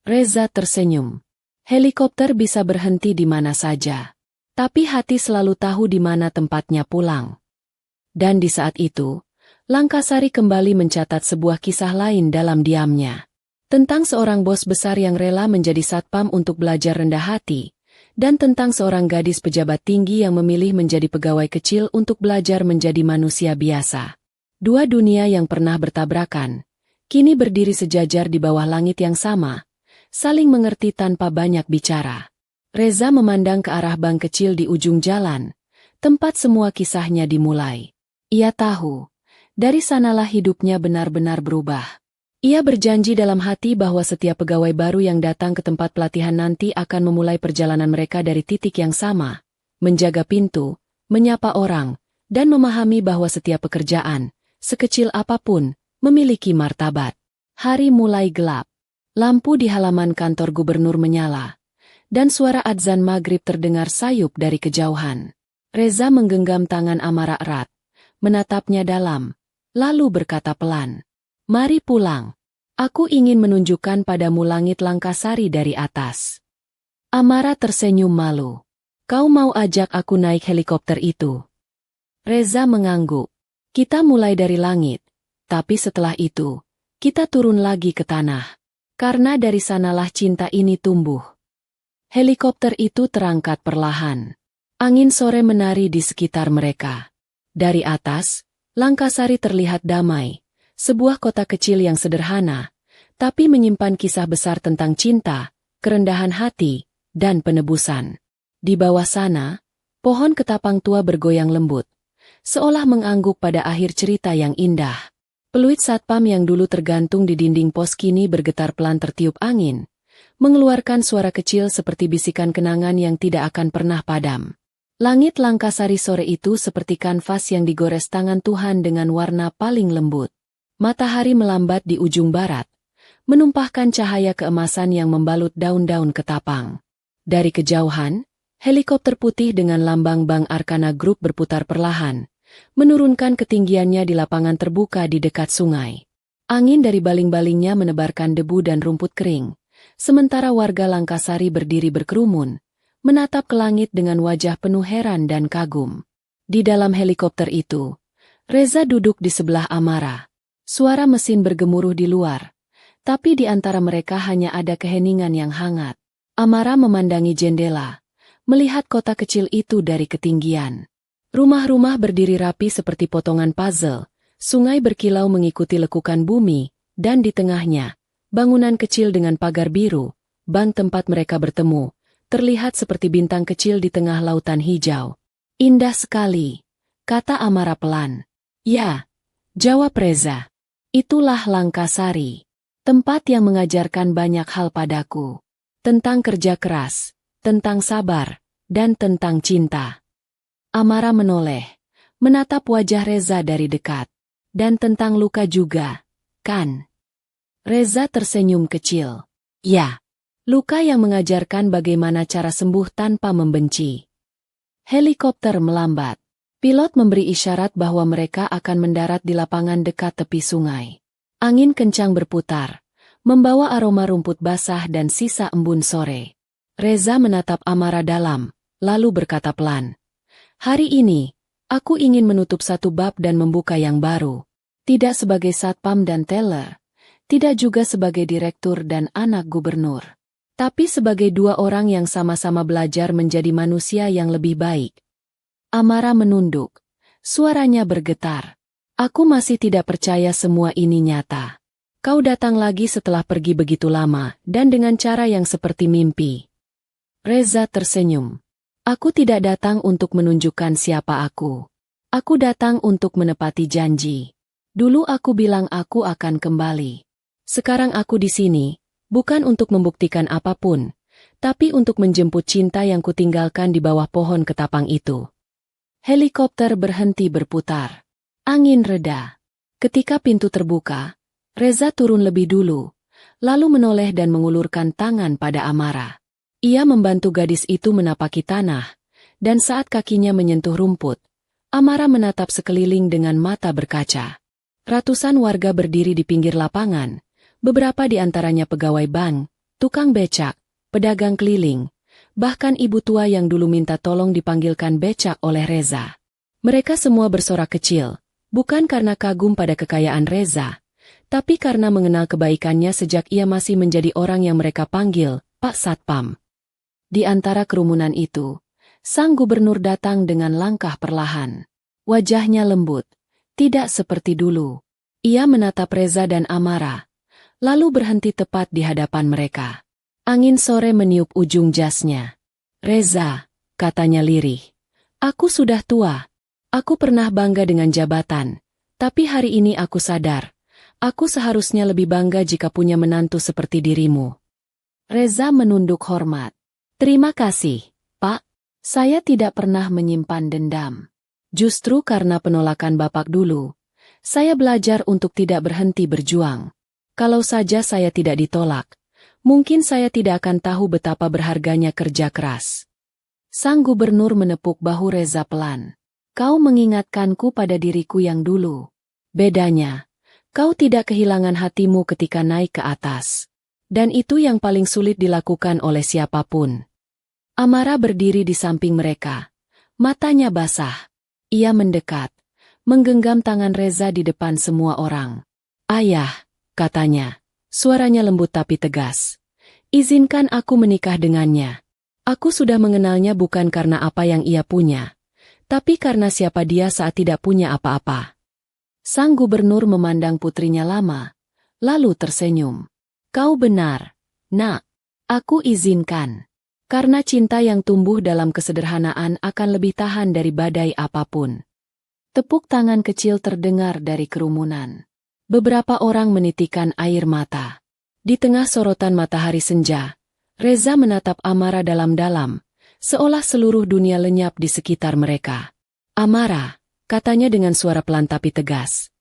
Reza tersenyum. Helikopter bisa berhenti di mana saja. Tapi hati selalu tahu di mana tempatnya pulang. Dan di saat itu, Langkasari kembali mencatat sebuah kisah lain dalam diamnya. Tentang seorang bos besar yang rela menjadi satpam untuk belajar rendah hati. Dan tentang seorang gadis pejabat tinggi yang memilih menjadi pegawai kecil untuk belajar menjadi manusia biasa. Dua dunia yang pernah bertabrakan, kini berdiri sejajar di bawah langit yang sama, saling mengerti tanpa banyak bicara. Reza memandang ke arah bank kecil di ujung jalan, tempat semua kisahnya dimulai. Ia tahu, dari sanalah hidupnya benar-benar berubah. Ia berjanji dalam hati bahwa setiap pegawai baru yang datang ke tempat pelatihan nanti akan memulai perjalanan mereka dari titik yang sama, menjaga pintu, menyapa orang, dan memahami bahwa setiap pekerjaan, sekecil apapun, memiliki martabat. Hari mulai gelap. Lampu di halaman kantor gubernur menyala, dan suara adzan maghrib terdengar sayup dari kejauhan. Reza menggenggam tangan Amara erat, menatapnya dalam, lalu berkata pelan, "Mari pulang. Aku ingin menunjukkan padamu langit Langkasari dari atas." Amara tersenyum malu. "Kau mau ajak aku naik helikopter itu?" Reza mengangguk. "Kita mulai dari langit, tapi setelah itu, kita turun lagi ke tanah. Karena dari sanalah cinta ini tumbuh." Helikopter itu terangkat perlahan. Angin sore menari di sekitar mereka. Dari atas, Langkasari terlihat damai. Sebuah kota kecil yang sederhana, tapi menyimpan kisah besar tentang cinta, kerendahan hati, dan penebusan. Di bawah sana, pohon ketapang tua bergoyang lembut, seolah mengangguk pada akhir cerita yang indah. Peluit satpam yang dulu tergantung di dinding pos kini bergetar pelan tertiup angin, mengeluarkan suara kecil seperti bisikan kenangan yang tidak akan pernah padam. Langit Langkasari sore itu seperti kanvas yang digores tangan Tuhan dengan warna paling lembut. Matahari melambat di ujung barat, menumpahkan cahaya keemasan yang membalut daun-daun ketapang. Dari kejauhan, helikopter putih dengan lambang Bank Arkana Group berputar perlahan, menurunkan ketinggiannya di lapangan terbuka di dekat sungai. Angin dari baling-balingnya menebarkan debu dan rumput kering, sementara warga Langkasari berdiri berkerumun, menatap ke langit dengan wajah penuh heran dan kagum. Di dalam helikopter itu, Reza duduk di sebelah Amara. Suara mesin bergemuruh di luar, tapi di antara mereka hanya ada keheningan yang hangat. Amara memandangi jendela, melihat kota kecil itu dari ketinggian. Rumah-rumah berdiri rapi seperti potongan puzzle, sungai berkilau mengikuti lekukan bumi, dan di tengahnya, bangunan kecil dengan pagar biru, bank tempat mereka bertemu, terlihat seperti bintang kecil di tengah lautan hijau. "Indah sekali," kata Amara pelan. "Ya," jawab Reza. "Itulah Langkasari, tempat yang mengajarkan banyak hal padaku. Tentang kerja keras, tentang sabar, dan tentang cinta." Amara menoleh, menatap wajah Reza dari dekat. "Dan tentang luka juga, kan?" Reza tersenyum kecil. "Ya, luka yang mengajarkan bagaimana cara sembuh tanpa membenci." Helikopter melambat. Pilot memberi isyarat bahwa mereka akan mendarat di lapangan dekat tepi sungai. Angin kencang berputar, membawa aroma rumput basah dan sisa embun sore. Reza menatap Amara dalam, lalu berkata pelan, "Hari ini, aku ingin menutup satu bab dan membuka yang baru. Tidak sebagai satpam dan teller, tidak juga sebagai direktur dan anak gubernur, tapi sebagai dua orang yang sama-sama belajar menjadi manusia yang lebih baik." Amara menunduk. Suaranya bergetar. "Aku masih tidak percaya semua ini nyata. Kau datang lagi setelah pergi begitu lama, dan dengan cara yang seperti mimpi." Reza tersenyum. "Aku tidak datang untuk menunjukkan siapa aku. Aku datang untuk menepati janji. Dulu aku bilang aku akan kembali. Sekarang aku di sini, bukan untuk membuktikan apapun, tapi untuk menjemput cinta yang kutinggalkan di bawah pohon ketapang itu." Helikopter berhenti berputar. Angin reda. Ketika pintu terbuka, Reza turun lebih dulu, lalu menoleh dan mengulurkan tangan pada Amara. Ia membantu gadis itu menapaki tanah, dan saat kakinya menyentuh rumput, Amara menatap sekeliling dengan mata berkaca. Ratusan warga berdiri di pinggir lapangan, beberapa di antaranya pegawai bank, tukang becak, pedagang keliling, bahkan ibu tua yang dulu minta tolong dipanggilkan becak oleh Reza. Mereka semua bersorak kecil, bukan karena kagum pada kekayaan Reza, tapi karena mengenal kebaikannya sejak ia masih menjadi orang yang mereka panggil Pak Satpam. Di antara kerumunan itu, sang gubernur datang dengan langkah perlahan. Wajahnya lembut, Tidak seperti dulu. Ia menatap Reza dan Amara, lalu berhenti tepat di hadapan mereka. Angin sore meniup ujung jasnya. Reza, katanya lirih. Aku sudah tua. Aku pernah bangga dengan jabatan. Tapi hari ini aku sadar. Aku seharusnya lebih bangga jika punya menantu seperti dirimu. Reza menunduk hormat. Terima kasih, Pak. Saya tidak pernah menyimpan dendam. Justru karena penolakan Bapak dulu, saya belajar untuk tidak berhenti berjuang. Kalau saja saya tidak ditolak, mungkin saya tidak akan tahu betapa berharganya kerja keras. Sang gubernur menepuk bahu Reza pelan. Kau mengingatkanku pada diriku yang dulu. Bedanya, kau tidak kehilangan hatimu ketika naik ke atas. Dan itu yang paling sulit dilakukan oleh siapapun. Amara berdiri di samping mereka. Matanya basah. Ia mendekat, menggenggam tangan Reza di depan semua orang. Ayah, katanya, suaranya lembut tapi tegas. Izinkan aku menikah dengannya. Aku sudah mengenalnya bukan karena apa yang ia punya, tapi karena siapa dia saat tidak punya apa-apa. Sang gubernur memandang putrinya lama, lalu tersenyum. Kau benar, Nak. Aku izinkan. Karena cinta yang tumbuh dalam kesederhanaan akan lebih tahan dari badai apapun. Tepuk tangan kecil terdengar dari kerumunan. Beberapa orang menitikan air mata. Di tengah sorotan matahari senja, Reza menatap Amara dalam-dalam, seolah seluruh dunia lenyap di sekitar mereka. Amara, katanya dengan suara pelan tapi tegas.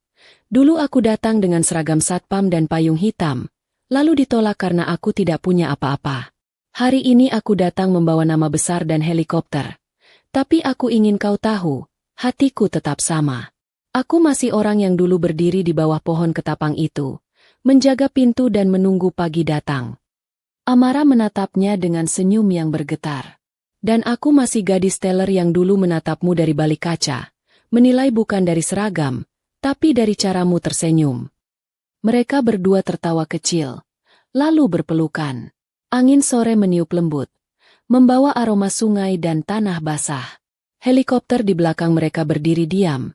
Dulu aku datang dengan seragam satpam dan payung hitam, lalu ditolak karena aku tidak punya apa-apa. Hari ini aku datang membawa nama besar dan helikopter. Tapi aku ingin kau tahu, hatiku tetap sama. Aku masih orang yang dulu berdiri di bawah pohon ketapang itu, menjaga pintu dan menunggu pagi datang. Amara menatapnya dengan senyum yang bergetar. Dan aku masih gadis teller yang dulu menatapmu dari balik kaca, menilai bukan dari seragam, tapi dari caramu tersenyum. Mereka berdua tertawa kecil, lalu berpelukan. Angin sore meniup lembut, membawa aroma sungai dan tanah basah. Helikopter di belakang mereka berdiri diam,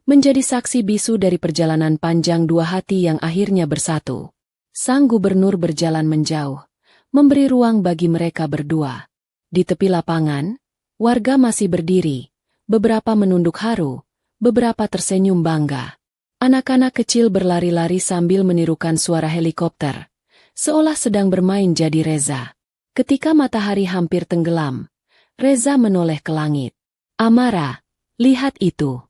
menjadi saksi bisu dari perjalanan panjang dua hati yang akhirnya bersatu. Sang gubernur berjalan menjauh, memberi ruang bagi mereka berdua. Di tepi lapangan, warga masih berdiri, beberapa menunduk haru, beberapa tersenyum bangga. Anak-anak kecil berlari-lari sambil menirukan suara helikopter, seolah sedang bermain jadi Reza. Ketika matahari hampir tenggelam, Reza menoleh ke langit. Amara, lihat itu.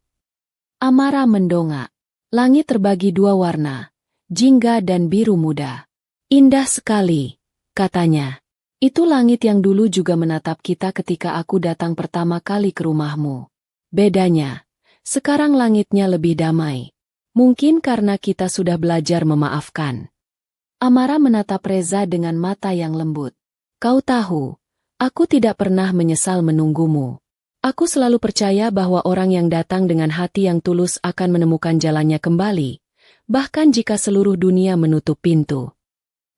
Amara mendongak. Langit terbagi dua warna, jingga dan biru muda. Indah sekali, katanya. Itu langit yang dulu juga menatap kita ketika aku datang pertama kali ke rumahmu. Bedanya, sekarang langitnya lebih damai. Mungkin karena kita sudah belajar memaafkan. Amara menatap Reza dengan mata yang lembut. Kau tahu, aku tidak pernah menyesal menunggumu. Aku selalu percaya bahwa orang yang datang dengan hati yang tulus akan menemukan jalannya kembali, bahkan jika seluruh dunia menutup pintu.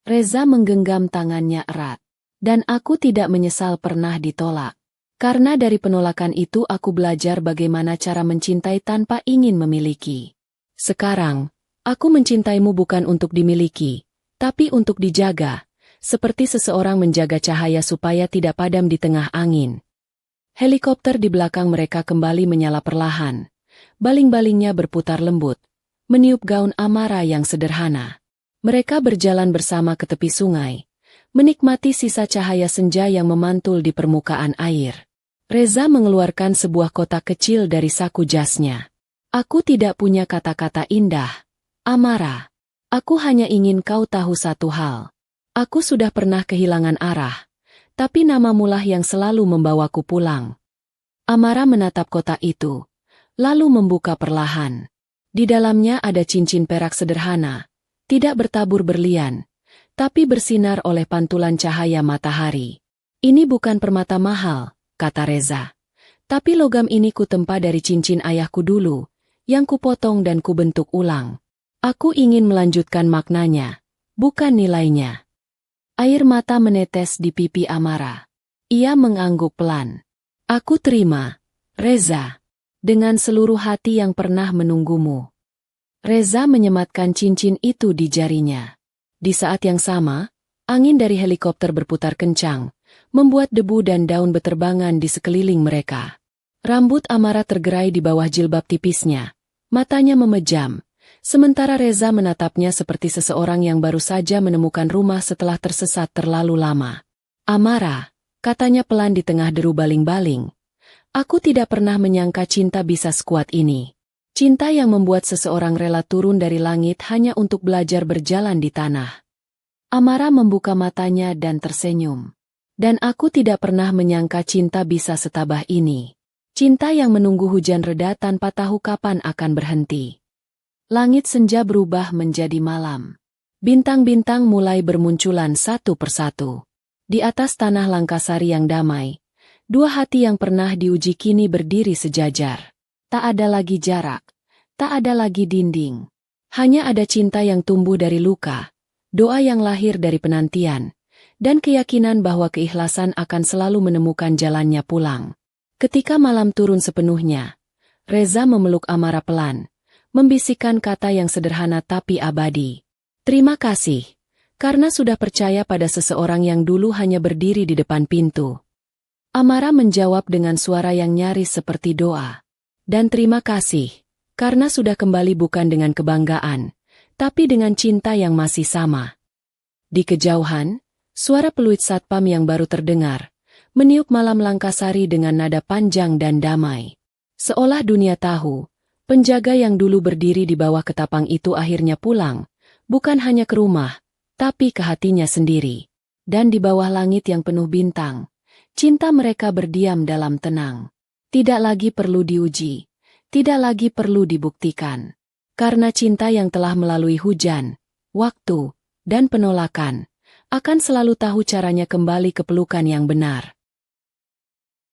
Reza menggenggam tangannya erat. Dan aku tidak menyesal pernah ditolak. Karena dari penolakan itu aku belajar bagaimana cara mencintai tanpa ingin memiliki. Sekarang, aku mencintaimu bukan untuk dimiliki, tapi untuk dijaga, seperti seseorang menjaga cahaya supaya tidak padam di tengah angin. Helikopter di belakang mereka kembali menyala perlahan. Baling-balingnya berputar lembut, meniup gaun Amara yang sederhana. Mereka berjalan bersama ke tepi sungai, menikmati sisa cahaya senja yang memantul di permukaan air. Reza mengeluarkan sebuah kotak kecil dari saku jasnya. Aku tidak punya kata-kata indah, Amara. Aku hanya ingin kau tahu satu hal. Aku sudah pernah kehilangan arah, tapi namamulah yang selalu membawaku pulang. Amara menatap kotak itu, lalu membuka perlahan. Di dalamnya ada cincin perak sederhana, tidak bertabur berlian, tapi bersinar oleh pantulan cahaya matahari. Ini bukan permata mahal, kata Reza. Tapi logam ini kutempa dari cincin ayahku dulu, yang kupotong dan kubentuk ulang. Aku ingin melanjutkan maknanya, bukan nilainya. Air mata menetes di pipi Amara. Ia mengangguk pelan. Aku terima, Reza. dengan seluruh hati yang pernah menunggumu. Reza menyematkan cincin itu di jarinya. Di saat yang sama, angin dari helikopter berputar kencang, membuat debu dan daun beterbangan di sekeliling mereka. Rambut Amara tergerai di bawah jilbab tipisnya, matanya memejam, sementara Reza menatapnya seperti seseorang yang baru saja menemukan rumah setelah tersesat terlalu lama. Amara, katanya pelan di tengah deru baling-baling, aku tidak pernah menyangka cinta bisa sekuat ini. Cinta yang membuat seseorang rela turun dari langit hanya untuk belajar berjalan di tanah. Amara membuka matanya dan tersenyum. Dan aku tidak pernah menyangka cinta bisa setabah ini. Cinta yang menunggu hujan reda tanpa tahu kapan akan berhenti. Langit senja berubah menjadi malam. Bintang-bintang mulai bermunculan satu persatu. Di atas tanah Langkasari yang damai, dua hati yang pernah diuji kini berdiri sejajar. Tak ada lagi jarak, tak ada lagi dinding. Hanya ada cinta yang tumbuh dari luka, doa yang lahir dari penantian, dan keyakinan bahwa keikhlasan akan selalu menemukan jalannya pulang. Ketika malam turun sepenuhnya, Reza memeluk Amara pelan, membisikkan kata yang sederhana tapi abadi. Terima kasih, karena sudah percaya pada seseorang yang dulu hanya berdiri di depan pintu. Amara menjawab dengan suara yang nyaris seperti doa. Dan terima kasih, karena sudah kembali bukan dengan kebanggaan, tapi dengan cinta yang masih sama. Di kejauhan, suara peluit satpam yang baru terdengar, meniup malam Langkasari dengan nada panjang dan damai. Seolah dunia tahu, penjaga yang dulu berdiri di bawah ketapang itu akhirnya pulang, bukan hanya ke rumah, tapi ke hatinya sendiri. Dan di bawah langit yang penuh bintang, cinta mereka berdiam dalam tenang. Tidak lagi perlu diuji, tidak lagi perlu dibuktikan. Karena cinta yang telah melalui hujan, waktu, dan penolakan, akan selalu tahu caranya kembali ke pelukan yang benar.